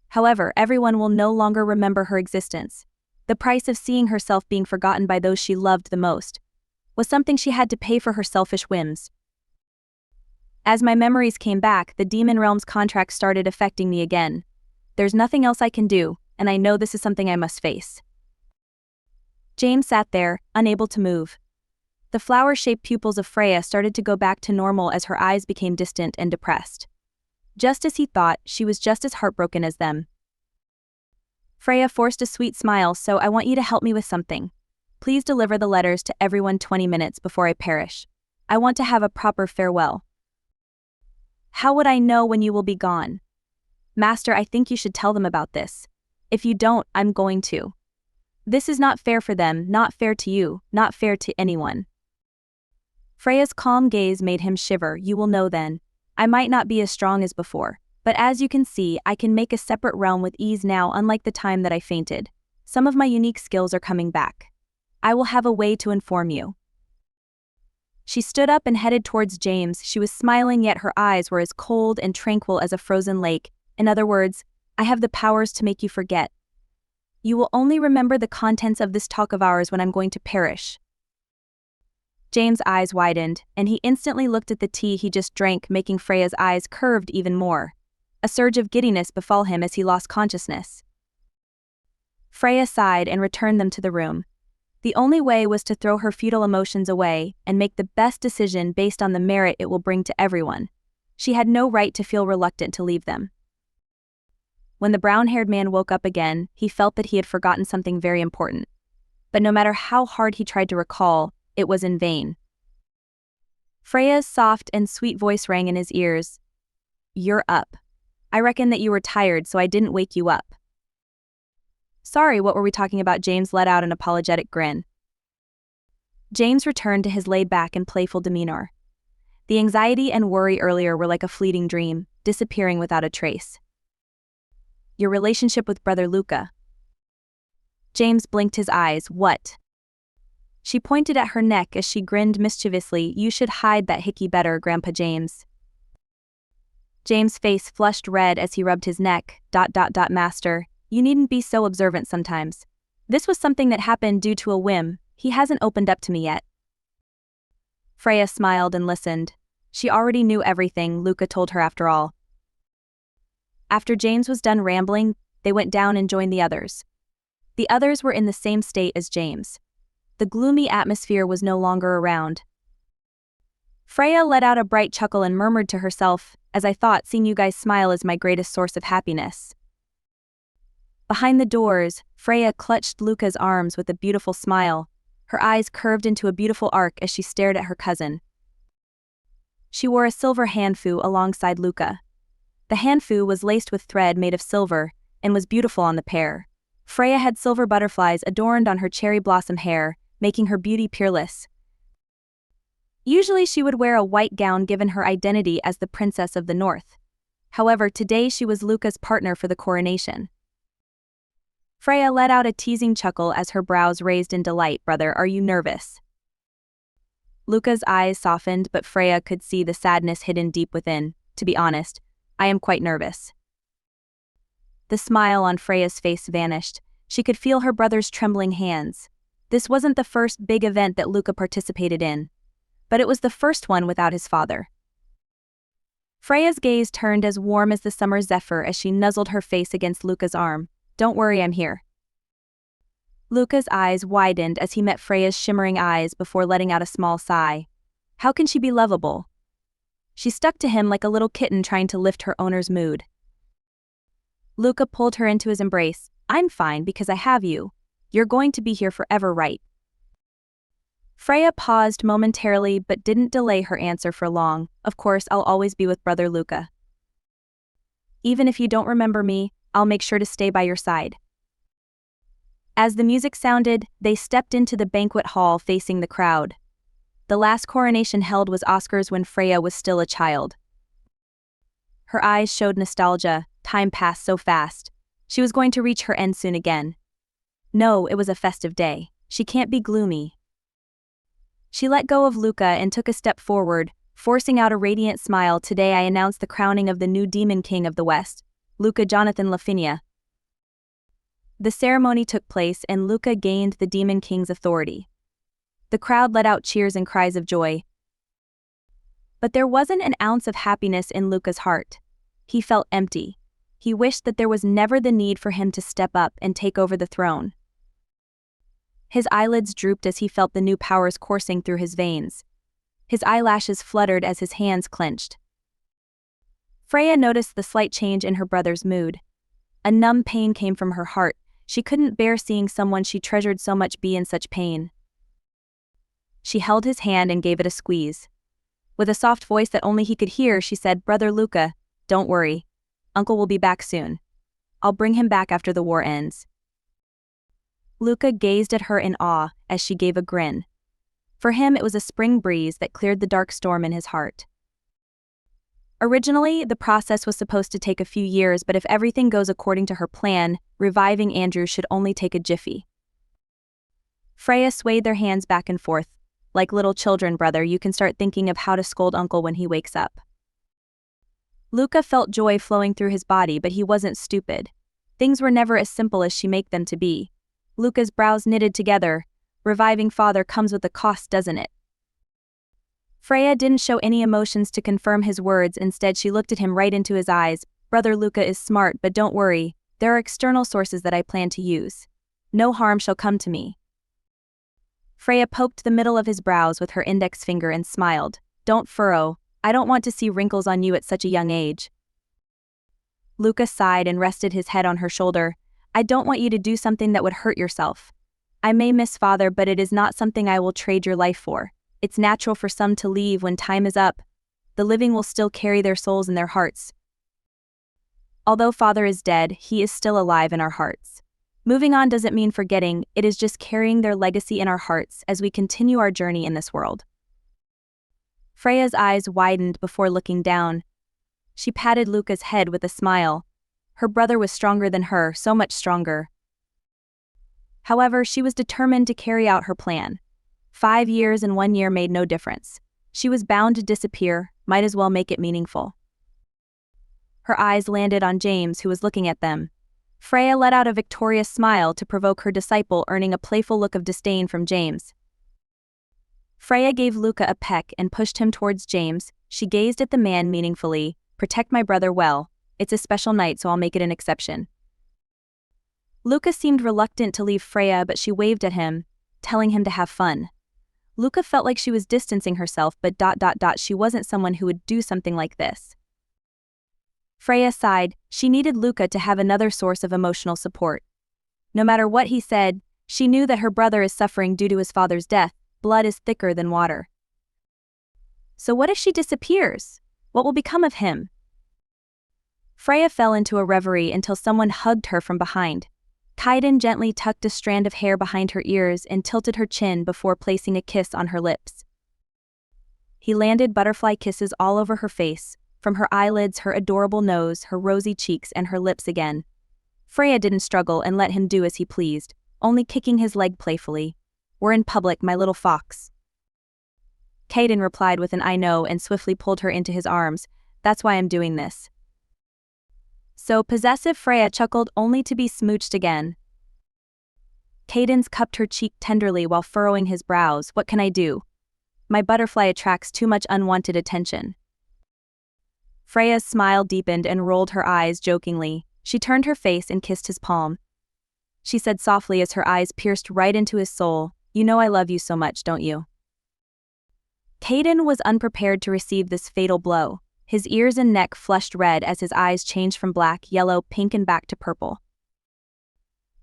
However, everyone will no longer remember her existence. The price of seeing herself being forgotten by those she loved the most was something she had to pay for her selfish whims. As my memories came back, the demon realm's contract started affecting me again. There's nothing else I can do, and I know this is something I must face. James sat there, unable to move. The flower-shaped pupils of Freya started to go back to normal as her eyes became distant and depressed. Just as he thought, she was just as heartbroken as them. Freya forced a sweet smile. So I want you to help me with something. Please deliver the letters to everyone 20 minutes before I perish. I want to have a proper farewell. How would I know when you will be gone? Master, I think you should tell them about this. If you don't, I'm going to. This is not fair for them, not fair to you, not fair to anyone. Freya's calm gaze made him shiver. You will know then. I might not be as strong as before, but as you can see, I can make a separate realm with ease now, unlike the time that I fainted. Some of my unique skills are coming back. I will have a way to inform you. She stood up and headed towards James. She was smiling, yet her eyes were as cold and tranquil as a frozen lake. In other words, I have the powers to make you forget. You will only remember the contents of this talk of ours when I'm going to perish. James' eyes widened, and he instantly looked at the tea he just drank, making Freya's eyes curved even more. A surge of giddiness befell him as he lost consciousness. Freya sighed and returned them to the room. The only way was to throw her futile emotions away and make the best decision based on the merit it will bring to everyone. She had no right to feel reluctant to leave them. When the brown-haired man woke up again, he felt that he had forgotten something very important. But no matter how hard he tried to recall, it was in vain. Freya's soft and sweet voice rang in his ears. You're up. I reckon that you were tired, so I didn't wake you up. Sorry, what were we talking about? James let out an apologetic grin. James returned to his laid-back and playful demeanor. The anxiety and worry earlier were like a fleeting dream, disappearing without a trace. Your relationship with Brother Luca. James blinked his eyes. What? She pointed at her neck as she grinned mischievously. You should hide that hickey better, Grandpa James. James' face flushed red as he rubbed his neck. Master, you needn't be so observant sometimes. This was something that happened due to a whim. He hasn't opened up to me yet. Freya smiled and listened. She already knew everything Luca told her after all. After James was done rambling, they went down and joined the others. The others were in the same state as James. The gloomy atmosphere was no longer around. Freya let out a bright chuckle and murmured to herself, as I thought, seeing you guys smile is my greatest source of happiness. Behind the doors, Freya clutched Luca's arms with a beautiful smile. Her eyes curved into a beautiful arc as she stared at her cousin. She wore a silver handfu alongside Luca. The handfu was laced with thread made of silver and was beautiful on the pair. Freya had silver butterflies adorned on her cherry blossom hair, making her beauty peerless. Usually she would wear a white gown given her identity as the Princess of the North. However, today she was Luca's partner for the coronation. Freya let out a teasing chuckle as her brows raised in delight. Brother, are you nervous? Luca's eyes softened, but Freya could see the sadness hidden deep within. To be honest, I am quite nervous. The smile on Freya's face vanished. She could feel her brother's trembling hands. This wasn't the first big event that Luca participated in, but it was the first one without his father. Freya's gaze turned as warm as the summer zephyr as she nuzzled her face against Luca's arm. Don't worry, I'm here. Luca's eyes widened as he met Freya's shimmering eyes before letting out a small sigh. How can she be lovable? She stuck to him like a little kitten trying to lift her owner's mood. Luca pulled her into his embrace. I'm fine because I have you. You're going to be here forever, right? Freya paused momentarily but didn't delay her answer for long. Of course, I'll always be with Brother Luca. Even if you don't remember me, I'll make sure to stay by your side. As the music sounded, they stepped into the banquet hall facing the crowd. The last coronation held was Oscar's when Freya was still a child. Her eyes showed nostalgia. Time passed so fast. She was going to reach her end soon again. No, it was a festive day. She can't be gloomy. She let go of Luca and took a step forward, forcing out a radiant smile. Today I announce the crowning of the new Demon King of the West, Luca Jonathan Lafinia. The ceremony took place and Luca gained the Demon King's authority. The crowd let out cheers and cries of joy. But there wasn't an ounce of happiness in Luca's heart. He felt empty. He wished that there was never the need for him to step up and take over the throne. His eyelids drooped as he felt the new powers coursing through his veins. His eyelashes fluttered as his hands clenched. Freya noticed the slight change in her brother's mood. A numb pain came from her heart. She couldn't bear seeing someone she treasured so much be in such pain. She held his hand and gave it a squeeze. With a soft voice that only he could hear, she said, "Brother Luca, don't worry. Uncle will be back soon. I'll bring him back after the war ends." Luca gazed at her in awe as she gave a grin. For him it was a spring breeze that cleared the dark storm in his heart. Originally, the process was supposed to take a few years, but if everything goes according to her plan, reviving Andrew should only take a jiffy. Freya swayed their hands back and forth. Like little children, brother, you can start thinking of how to scold Uncle when he wakes up. Luca felt joy flowing through his body, but he wasn't stupid. Things were never as simple as she make them to be. Luca's brows knitted together. Reviving father comes with a cost, doesn't it? Freya didn't show any emotions to confirm his words. Instead, she looked at him right into his eyes. Brother Luca is smart, but don't worry. There are external sources that I plan to use. No harm shall come to me. Freya poked the middle of his brows with her index finger and smiled. Don't furrow. I don't want to see wrinkles on you at such a young age. Luca sighed and rested his head on her shoulder. I don't want you to do something that would hurt yourself. I may miss father, but it is not something I will trade your life for. It's natural for some to leave when time is up. The living will still carry their souls in their hearts. Although father is dead, he is still alive in our hearts. Moving on doesn't mean forgetting, it is just carrying their legacy in our hearts as we continue our journey in this world. Freya's eyes widened before looking down. She patted Luca's head with a smile. Her brother was stronger than her, so much stronger. However, she was determined to carry out her plan. 5 years and 1 year made no difference. She was bound to disappear, might as well make it meaningful. Her eyes landed on James, who was looking at them. Freya let out a victorious smile to provoke her disciple, earning a playful look of disdain from James. Freya gave Luca a peck and pushed him towards James. She gazed at the man meaningfully. Protect my brother well. It's a special night, so I'll make it an exception. Luca seemed reluctant to leave Freya, but she waved at him, telling him to have fun. Luca felt like she was distancing herself, but she wasn't someone who would do something like this. Freya sighed. She needed Luca to have another source of emotional support. No matter what he said, she knew that her brother is suffering due to his father's death. Blood is thicker than water. So what if she disappears? What will become of him? Freya fell into a reverie until someone hugged her from behind. Kaiden gently tucked a strand of hair behind her ears and tilted her chin before placing a kiss on her lips. He landed butterfly kisses all over her face, from her eyelids, her adorable nose, her rosy cheeks, and her lips again. Freya didn't struggle and let him do as he pleased, only kicking his leg playfully. We're in public, my little fox. Kaiden replied with an I know and swiftly pulled her into his arms. That's why I'm doing this. So possessive, Freya chuckled, only to be smooched again. Cadence cupped her cheek tenderly while furrowing his brows. What can I do? My butterfly attracts too much unwanted attention. Freya's smile deepened and rolled her eyes jokingly. She turned her face and kissed his palm. She said softly as her eyes pierced right into his soul, You know I love you so much, don't you? Kaiden was unprepared to receive this fatal blow. His ears and neck flushed red as his eyes changed from black, yellow, pink and back to purple.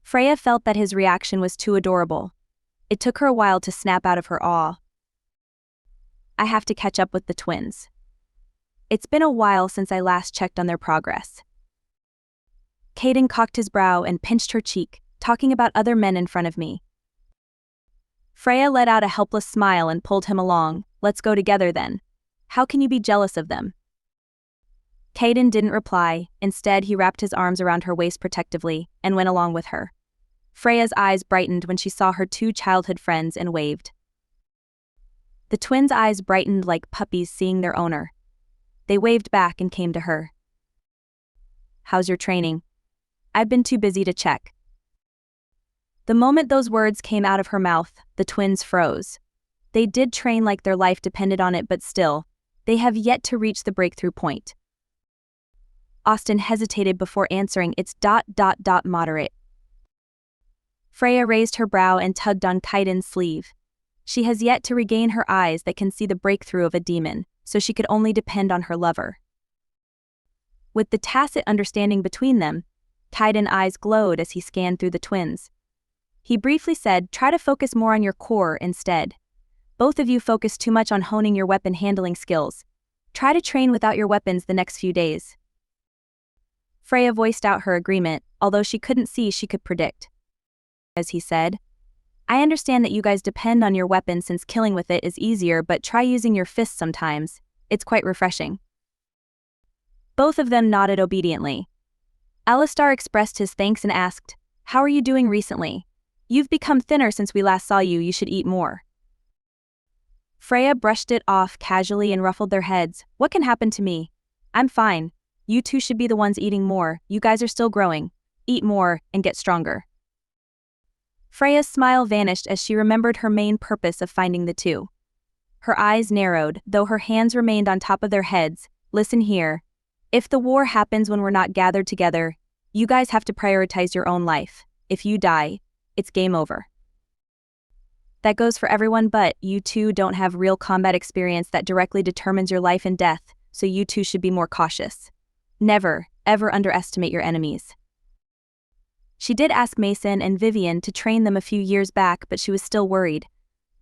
Freya felt that his reaction was too adorable. It took her a while to snap out of her awe. I have to catch up with the twins. It's been a while since I last checked on their progress. Kaiden cocked his brow and pinched her cheek, talking about other men in front of me. Freya let out a helpless smile and pulled him along. Let's go together then. How can you be jealous of them? Caden didn't reply. Instead, he wrapped his arms around her waist protectively and went along with her. Freya's eyes brightened when she saw her two childhood friends and waved. The twins' eyes brightened like puppies seeing their owner. They waved back and came to her. How's your training? I've been too busy to check. The moment those words came out of her mouth, the twins froze. They did train like their life depended on it, but still, they have yet to reach the breakthrough point. Austin hesitated before answering. It's ... moderate. Freya raised her brow and tugged on Kaiden's sleeve. She has yet to regain her eyes that can see the breakthrough of a demon, so she could only depend on her lover. With the tacit understanding between them, Kaiden's eyes glowed as he scanned through the twins. He briefly said, try to focus more on your core instead. Both of you focus too much on honing your weapon handling skills. Try to train without your weapons the next few days. Freya voiced out her agreement, although she couldn't see she could predict. As he said, I understand that you guys depend on your weapon since killing with it is easier, but try using your fists sometimes. It's quite refreshing. Both of them nodded obediently. Alistar expressed his thanks and asked, how are you doing recently? You've become thinner since we last saw you. You should eat more. Freya brushed it off casually and ruffled their heads. What can happen to me? I'm fine. You two should be the ones eating more. You guys are still growing. Eat more and get stronger. Freya's smile vanished as she remembered her main purpose of finding the two. Her eyes narrowed, though her hands remained on top of their heads. Listen here. If the war happens when we're not gathered together, you guys have to prioritize your own life. If you die, it's game over. That goes for everyone, but you two don't have real combat experience that directly determines your life and death, so you two should be more cautious. Never, ever underestimate your enemies. She did ask Mason and Vivian to train them a few years back, but she was still worried.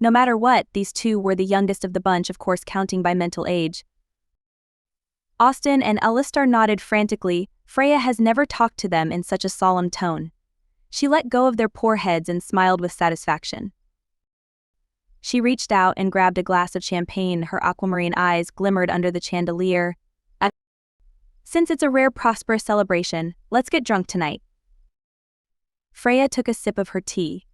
No matter what, these two were the youngest of the bunch, of course counting by mental age. Austin and Alistar nodded frantically. Freya has never talked to them in such a solemn tone. She let go of their poor heads and smiled with satisfaction. She reached out and grabbed a glass of champagne. Her aquamarine eyes glimmered under the chandelier. Since it's a rare prosperous celebration, let's get drunk tonight. Freya took a sip of her tea.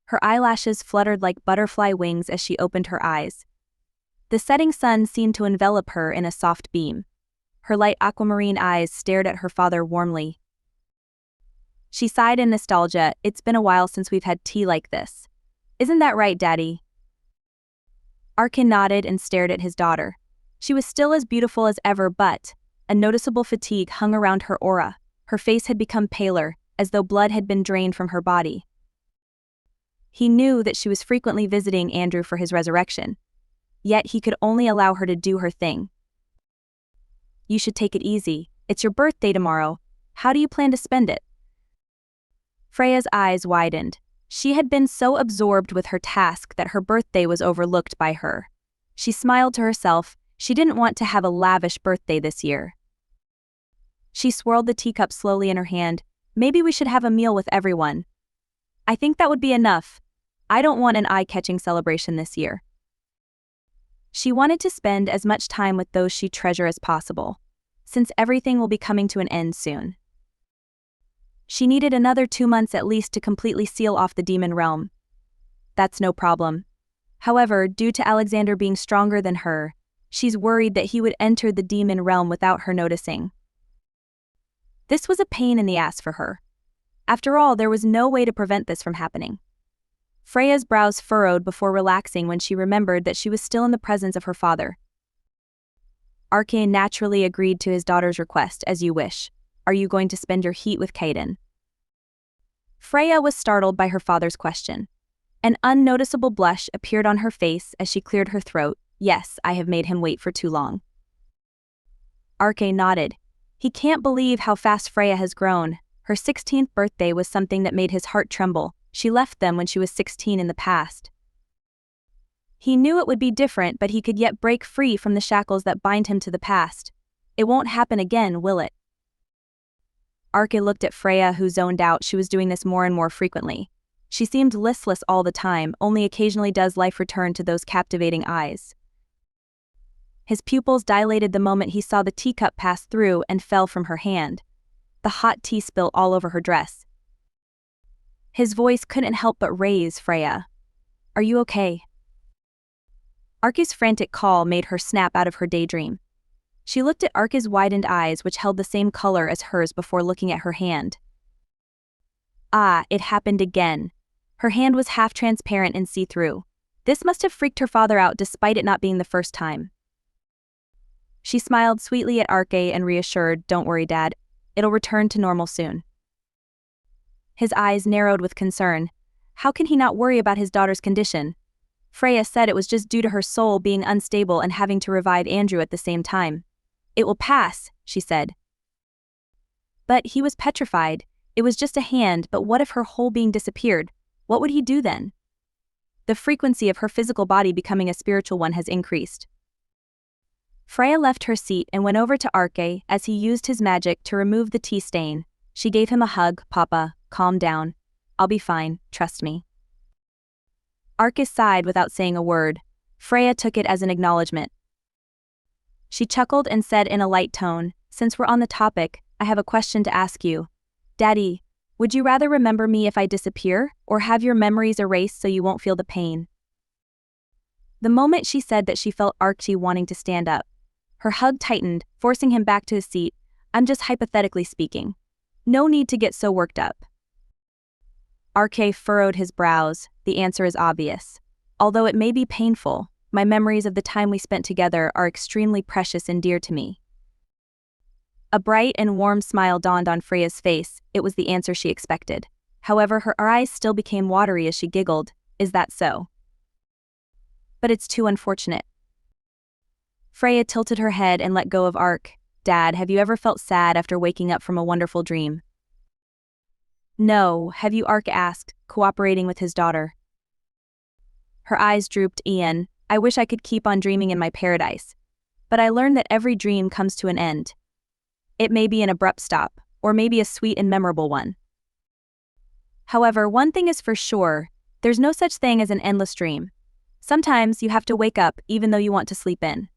Her eyelashes fluttered like butterfly wings as she opened her eyes. The setting sun seemed to envelop her in a soft beam. Her light aquamarine eyes stared at her father warmly. She sighed in nostalgia. It's been a while since we've had tea like this. Isn't that right, Daddy? Arkin nodded and stared at his daughter. She was still as beautiful as ever, but a noticeable fatigue hung around her aura. Her face had become paler, as though blood had been drained from her body. He knew that she was frequently visiting Andrew for his resurrection. Yet he could only allow her to do her thing. You should take it easy. It's your birthday tomorrow. How do you plan to spend it? Freya's eyes widened. She had been so absorbed with her task that her birthday was overlooked by her. She smiled to herself. She didn't want to have a lavish birthday this year. She swirled the teacup slowly in her hand. Maybe we should have a meal with everyone. I think that would be enough. I don't want an eye-catching celebration this year. She wanted to spend as much time with those she treasures as possible, since everything will be coming to an end soon. She needed another 2 months at least to completely seal off the demon realm. That's no problem. However, due to Alexander being stronger than her, she's worried that he would enter the demon realm without her noticing. This was a pain in the ass for her. After all, there was no way to prevent this from happening. Freya's brows furrowed before relaxing when she remembered that she was still in the presence of her father. Arcane naturally agreed to his daughter's request. As you wish. Are you going to spend your heat with Caden? Freya was startled by her father's question. An unnoticeable blush appeared on her face as she cleared her throat. Yes, I have made him wait for too long. Arcane nodded. He can't believe how fast Freya has grown. Her 16th birthday was something that made his heart tremble. She left them when she was 16 in the past. He knew it would be different, but he could yet break free from the shackles that bind him to the past. It won't happen again, will it? Arke looked at Freya, who zoned out. She was doing this more and more frequently. She seemed listless all the time, only occasionally does life return to those captivating eyes. His pupils dilated the moment he saw the teacup pass through and fell from her hand. The hot tea spilled all over her dress. His voice couldn't help but raise. Freya. Are you okay? Arke's frantic call made her snap out of her daydream. She looked at Arke's widened eyes, which held the same color as hers, before looking at her hand. Ah, it happened again. Her hand was half transparent and see-through. This must have freaked her father out, despite it not being the first time. She smiled sweetly at Arke and reassured, "Don't worry, Dad. It'll return to normal soon." His eyes narrowed with concern. How can he not worry about his daughter's condition? Freya said it was just due to her soul being unstable and having to revive Andrew at the same time. "It will pass," she said. But he was petrified. It was just a hand, but what if her whole being disappeared? What would he do then? The frequency of her physical body becoming a spiritual one has increased. Freya left her seat and went over to Arke as he used his magic to remove the tea stain. She gave him a hug. "Papa, calm down. I'll be fine, trust me." Arke sighed without saying a word. Freya took it as an acknowledgement. She chuckled and said in a light tone, "Since we're on the topic, I have a question to ask you. Daddy, would you rather remember me if I disappear, or have your memories erased so you won't feel the pain?" The moment she said that, she felt Arke wanting to stand up. Her hug tightened, forcing him back to his seat. "I'm just hypothetically speaking. No need to get so worked up." Arke furrowed his brows. "The answer is obvious. Although it may be painful, my memories of the time we spent together are extremely precious and dear to me." A bright and warm smile dawned on Freya's face. It was the answer she expected. However, her eyes still became watery as she giggled. "Is that so? But it's too unfortunate." Freya tilted her head and let go of Arke. "Dad, have you ever felt sad after waking up from a wonderful dream?" "No, have you?" Arke asked, cooperating with his daughter. Her eyes drooped. "Ian, I wish I could keep on dreaming in my paradise. But I learned that every dream comes to an end. It may be an abrupt stop, or maybe a sweet and memorable one. However, one thing is for sure, there's no such thing as an endless dream. Sometimes you have to wake up even though you want to sleep in."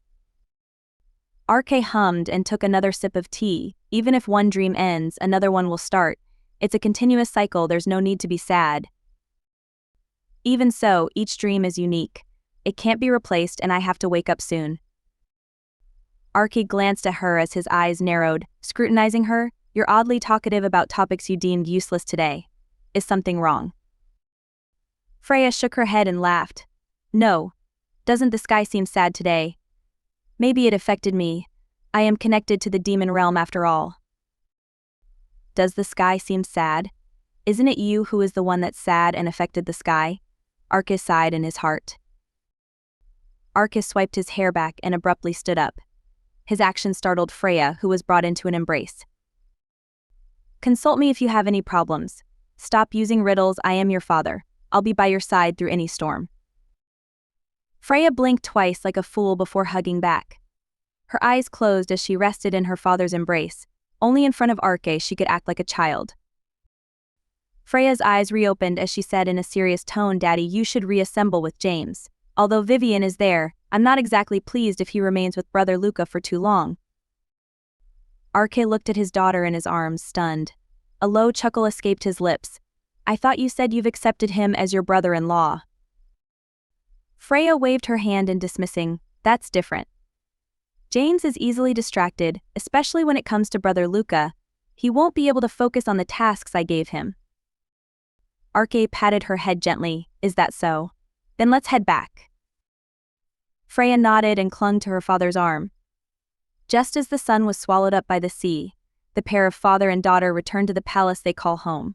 Arke hummed and took another sip of tea. "Even if one dream ends, another one will start. It's a continuous cycle, there's no need to be sad. Even so, each dream is unique. It can't be replaced, and I have to wake up soon." Arke glanced at her as his eyes narrowed, scrutinizing her. "You're oddly talkative about topics you deemed useless today. Is something wrong?" Freya shook her head and laughed. "No. Doesn't the sky seem sad today? Maybe it affected me. I am connected to the demon realm after all." "Does the sky seem sad? Isn't it you who is the one that's sad and affected the sky?" Arke sighed in his heart. Arke swiped his hair back and abruptly stood up. His action startled Freya, who was brought into an embrace. "Consult me if you have any problems. Stop using riddles. I am your father. I'll be by your side through any storm." Freya blinked twice like a fool before hugging back. Her eyes closed as she rested in her father's embrace. Only in front of Arke she could act like a child. Freya's eyes reopened as she said in a serious tone, "Daddy, you should reassemble with James. Although Vivian is there, I'm not exactly pleased if he remains with Brother Luca for too long." Arke looked at his daughter in his arms, stunned. A low chuckle escaped his lips. "I thought you said you've accepted him as your brother-in-law." Freya waved her hand in dismissing. "That's different. James is easily distracted, especially when it comes to Brother Luca. He won't be able to focus on the tasks I gave him." Arke patted her head gently. "Is that so? Then let's head back." Freya nodded and clung to her father's arm. Just as the sun was swallowed up by the sea, the pair of father and daughter returned to the palace they call home.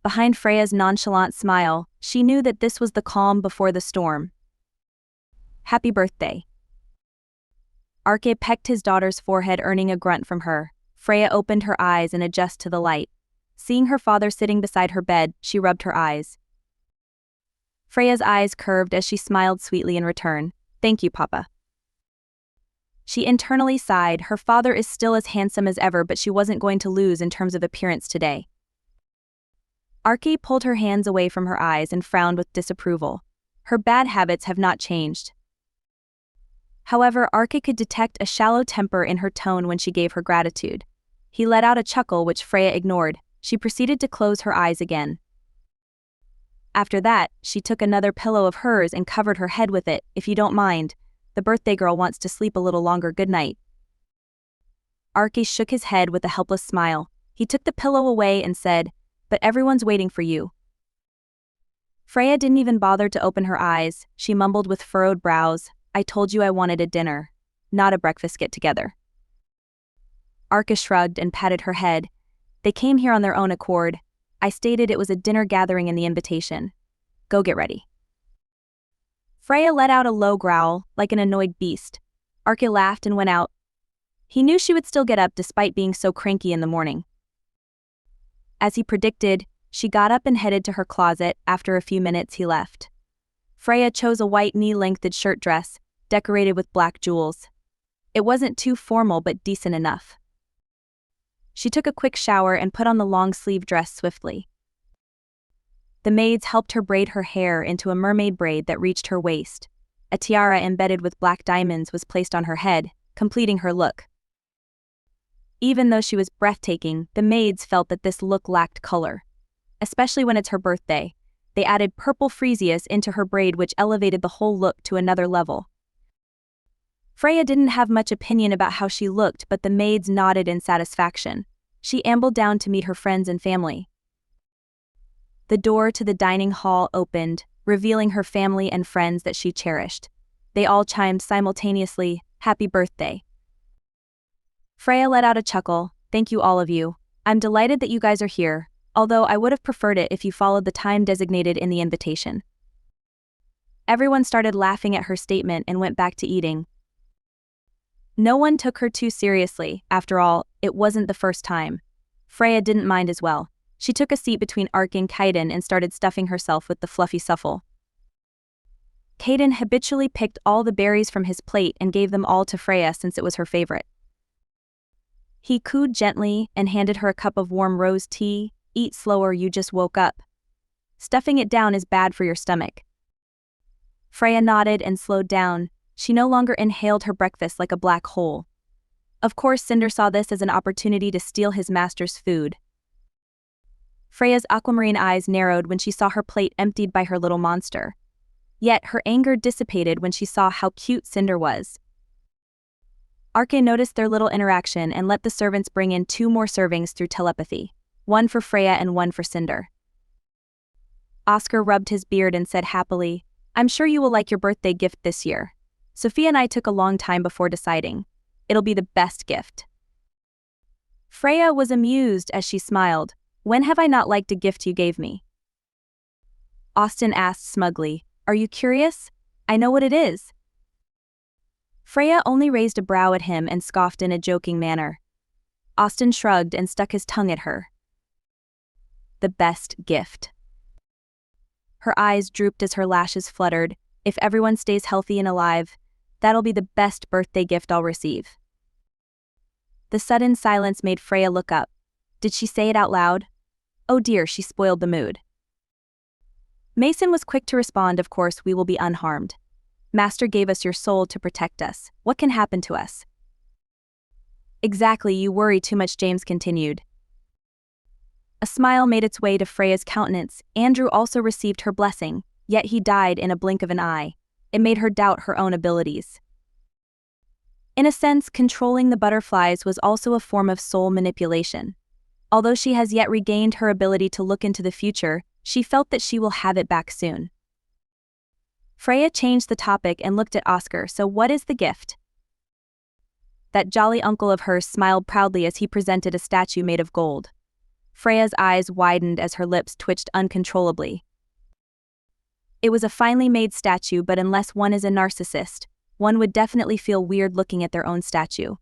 Behind Freya's nonchalant smile, she knew that this was the calm before the storm. "Happy birthday." Arke pecked his daughter's forehead, earning a grunt from her. Freya opened her eyes and adjusted to the light. Seeing her father sitting beside her bed, she rubbed her eyes. Freya's eyes curved as she smiled sweetly in return. "Thank you, Papa." She internally sighed. Her father is still as handsome as ever, but she wasn't going to lose in terms of appearance today. Arke pulled her hands away from her eyes and frowned with disapproval. Her bad habits have not changed. However, Arke could detect a shallow temper in her tone when she gave her gratitude. He let out a chuckle which Freya ignored. She proceeded to close her eyes again. After that, she took another pillow of hers and covered her head with it. If you don't mind, the birthday girl wants to sleep a little longer. Good night. Arke shook his head with a helpless smile. He took the pillow away and said, "But everyone's waiting for you." Freya didn't even bother to open her eyes. She mumbled with furrowed brows, "I told you I wanted a dinner, not a breakfast get-together." Arke shrugged and patted her head. "They came here on their own accord. I stated it was a dinner gathering in the invitation. Go get ready." Freya let out a low growl, like an annoyed beast. Arke laughed and went out. He knew she would still get up despite being so cranky in the morning. As he predicted, she got up and headed to her closet. After a few minutes, he left. Freya chose a white knee-lengthed shirt dress, decorated with black jewels. It wasn't too formal but decent enough. She took a quick shower and put on the long-sleeve dress swiftly. The maids helped her braid her hair into a mermaid braid that reached her waist. A tiara embedded with black diamonds was placed on her head, completing her look. Even though she was breathtaking, the maids felt that this look lacked color. Especially when it's her birthday, they added purple freesias into her braid which elevated the whole look to another level. Freya didn't have much opinion about how she looked, but the maids nodded in satisfaction. She ambled down to meet her friends and family. The door to the dining hall opened, revealing her family and friends that she cherished. They all chimed simultaneously, "Happy birthday." Freya let out a chuckle. "Thank you all of you. I'm delighted that you guys are here, although I would have preferred it if you followed the time designated in the invitation." Everyone started laughing at her statement and went back to eating. No one took her too seriously. After all, it wasn't the first time. Freya didn't mind as well. She took a seat between Arke and Kaiden and started stuffing herself with the fluffy suffle. Kaiden habitually picked all the berries from his plate and gave them all to Freya since it was her favorite. He cooed gently and handed her a cup of warm rose tea. "Eat slower, you just woke up. Stuffing it down is bad for your stomach." Freya nodded and slowed down. She no longer inhaled her breakfast like a black hole. Of course, Cinder saw this as an opportunity to steal his master's food. Freya's aquamarine eyes narrowed when she saw her plate emptied by her little monster. Yet her anger dissipated when she saw how cute Cinder was. Arke noticed their little interaction and let the servants bring in 2 more servings through telepathy, one for Freya and one for Cinder. Oscar rubbed his beard and said happily, "I'm sure you will like your birthday gift this year. Sophia and I took a long time before deciding. It'll be the best gift." Freya was amused as she smiled. "When have I not liked a gift you gave me?" Austin asked smugly, "Are you curious? I know what it is." Freya only raised a brow at him and scoffed in a joking manner. Austin shrugged and stuck his tongue at her. "The best gift." Her eyes drooped as her lashes fluttered. "If everyone stays healthy and alive, that'll be the best birthday gift I'll receive." The sudden silence made Freya look up. Did she say it out loud? Oh dear, she spoiled the mood. Mason was quick to respond, "Of course, we will be unharmed. Master gave us your soul to protect us. What can happen to us?" "Exactly, you worry too much," James continued. A smile made its way to Freya's countenance. Andrew also received her blessing, yet he died in a blink of an eye. It made her doubt her own abilities. In a sense, controlling the butterflies was also a form of soul manipulation. Although she has yet regained her ability to look into the future, she felt that she will have it back soon. Freya changed the topic and looked at Oscar. "So what is the gift?" That jolly uncle of hers smiled proudly as he presented a statue made of gold. Freya's eyes widened as her lips twitched uncontrollably. It was a finely made statue, but unless one is a narcissist, one would definitely feel weird looking at their own statue.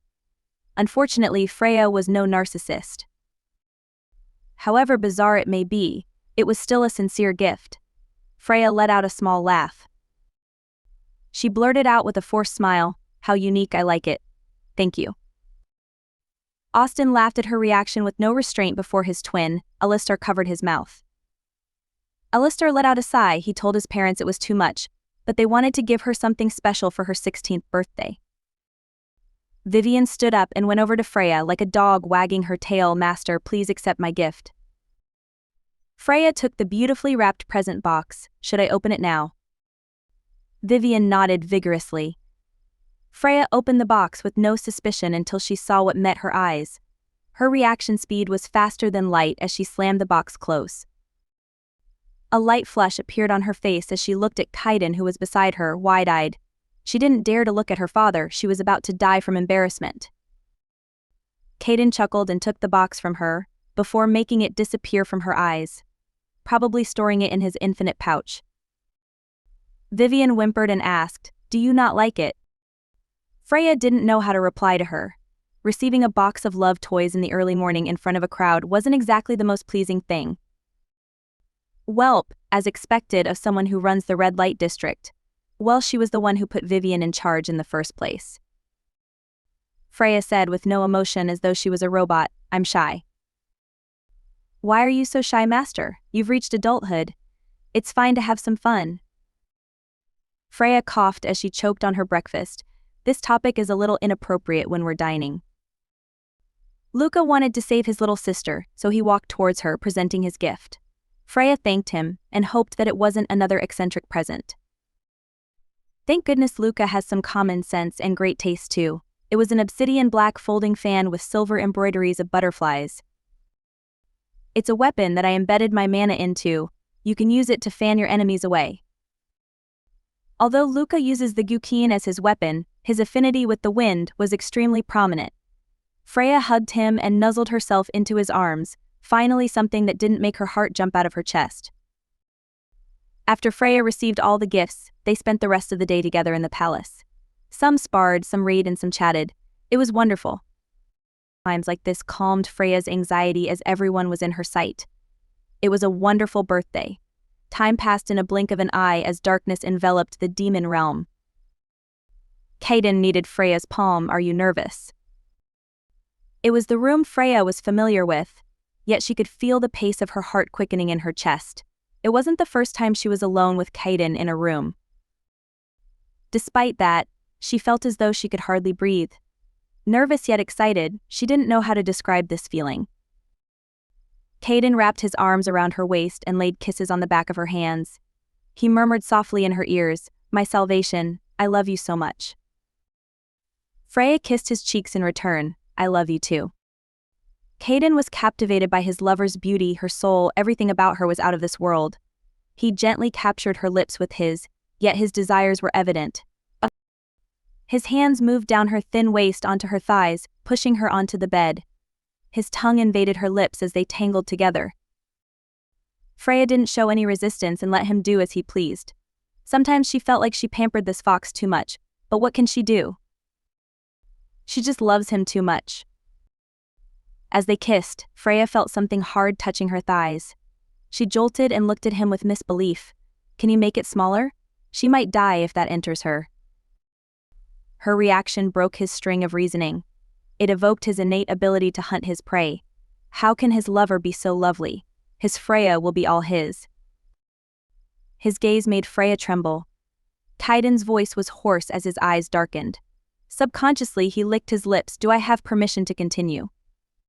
Unfortunately, Freya was no narcissist. However bizarre it may be, it was still a sincere gift. Freya let out a small laugh. She blurted out with a forced smile, "How unique, I like it. Thank you." Austin laughed at her reaction with no restraint before his twin. Alistar covered his mouth. Alistair let out a sigh. He told his parents it was too much, but they wanted to give her something special for her 16th birthday. Vivian stood up and went over to Freya like a dog wagging her tail. "Master, please accept my gift." Freya took the beautifully wrapped present box. "Should I open it now?" Vivian nodded vigorously. Freya opened the box with no suspicion until she saw what met her eyes. Her reaction speed was faster than light as she slammed the box close. A light flush appeared on her face as she looked at Kaiden, who was beside her, wide-eyed. She didn't dare to look at her father. She was about to die from embarrassment. Kaiden chuckled and took the box from her, before making it disappear from her eyes, probably storing it in his infinite pouch. Vivian whimpered and asked, "Do you not like it?" Freya didn't know how to reply to her. Receiving a box of love toys in the early morning in front of a crowd wasn't exactly the most pleasing thing. Welp, as expected of someone who runs the red light district. Well, she was the one who put Vivian in charge in the first place. Freya said with no emotion, as though she was a robot, "I'm shy." "Why are you so shy, Master? You've reached adulthood. It's fine to have some fun." Freya coughed as she choked on her breakfast. "This topic is a little inappropriate when we're dining." Luca wanted to save his little sister, so he walked towards her, presenting his gift. Freya thanked him and hoped that it wasn't another eccentric present. Thank goodness Luca has some common sense and great taste too. It was an obsidian black folding fan with silver embroideries of butterflies. "It's a weapon that I embedded my mana into. You can use it to fan your enemies away." Although Luca uses the Gukian as his weapon, his affinity with the wind was extremely prominent. Freya hugged him and nuzzled herself into his arms, finally something that didn't make her heart jump out of her chest. After Freya received all the gifts, they spent the rest of the day together in the palace. Some sparred, some read, and some chatted. It was wonderful. Times like this calmed Freya's anxiety as everyone was in her sight. It was a wonderful birthday. Time passed in a blink of an eye as darkness enveloped the demon realm. Kaiden kneaded Freya's palm. "Are you nervous?" It was the room Freya was familiar with, yet she could feel the pace of her heart quickening in her chest. It wasn't the first time she was alone with Kaiden in a room. Despite that, she felt as though she could hardly breathe. Nervous yet excited, she didn't know how to describe this feeling. Kaiden wrapped his arms around her waist and laid kisses on the back of her hands. He murmured softly in her ears, "My salvation, I love you so much." Freya kissed his cheeks in return, "I love you too." Kaiden was captivated by his lover's beauty, her soul, everything about her was out of this world. He gently captured her lips with his, yet his desires were evident. His hands moved down her thin waist onto her thighs, pushing her onto the bed. His tongue invaded her lips as they tangled together. Freya didn't show any resistance and let him do as he pleased. Sometimes she felt like she pampered this fox too much, but what can she do? She just loves him too much. As they kissed, Freya felt something hard touching her thighs. She jolted and looked at him with misbelief. Can you make it smaller? She might die if that enters her. Her reaction broke his string of reasoning. It evoked his innate ability to hunt his prey. How can his lover be so lovely? His Freya will be all his. His gaze made Freya tremble. Kaiden's voice was hoarse as his eyes darkened. Subconsciously he licked his lips. "Do I have permission to continue?"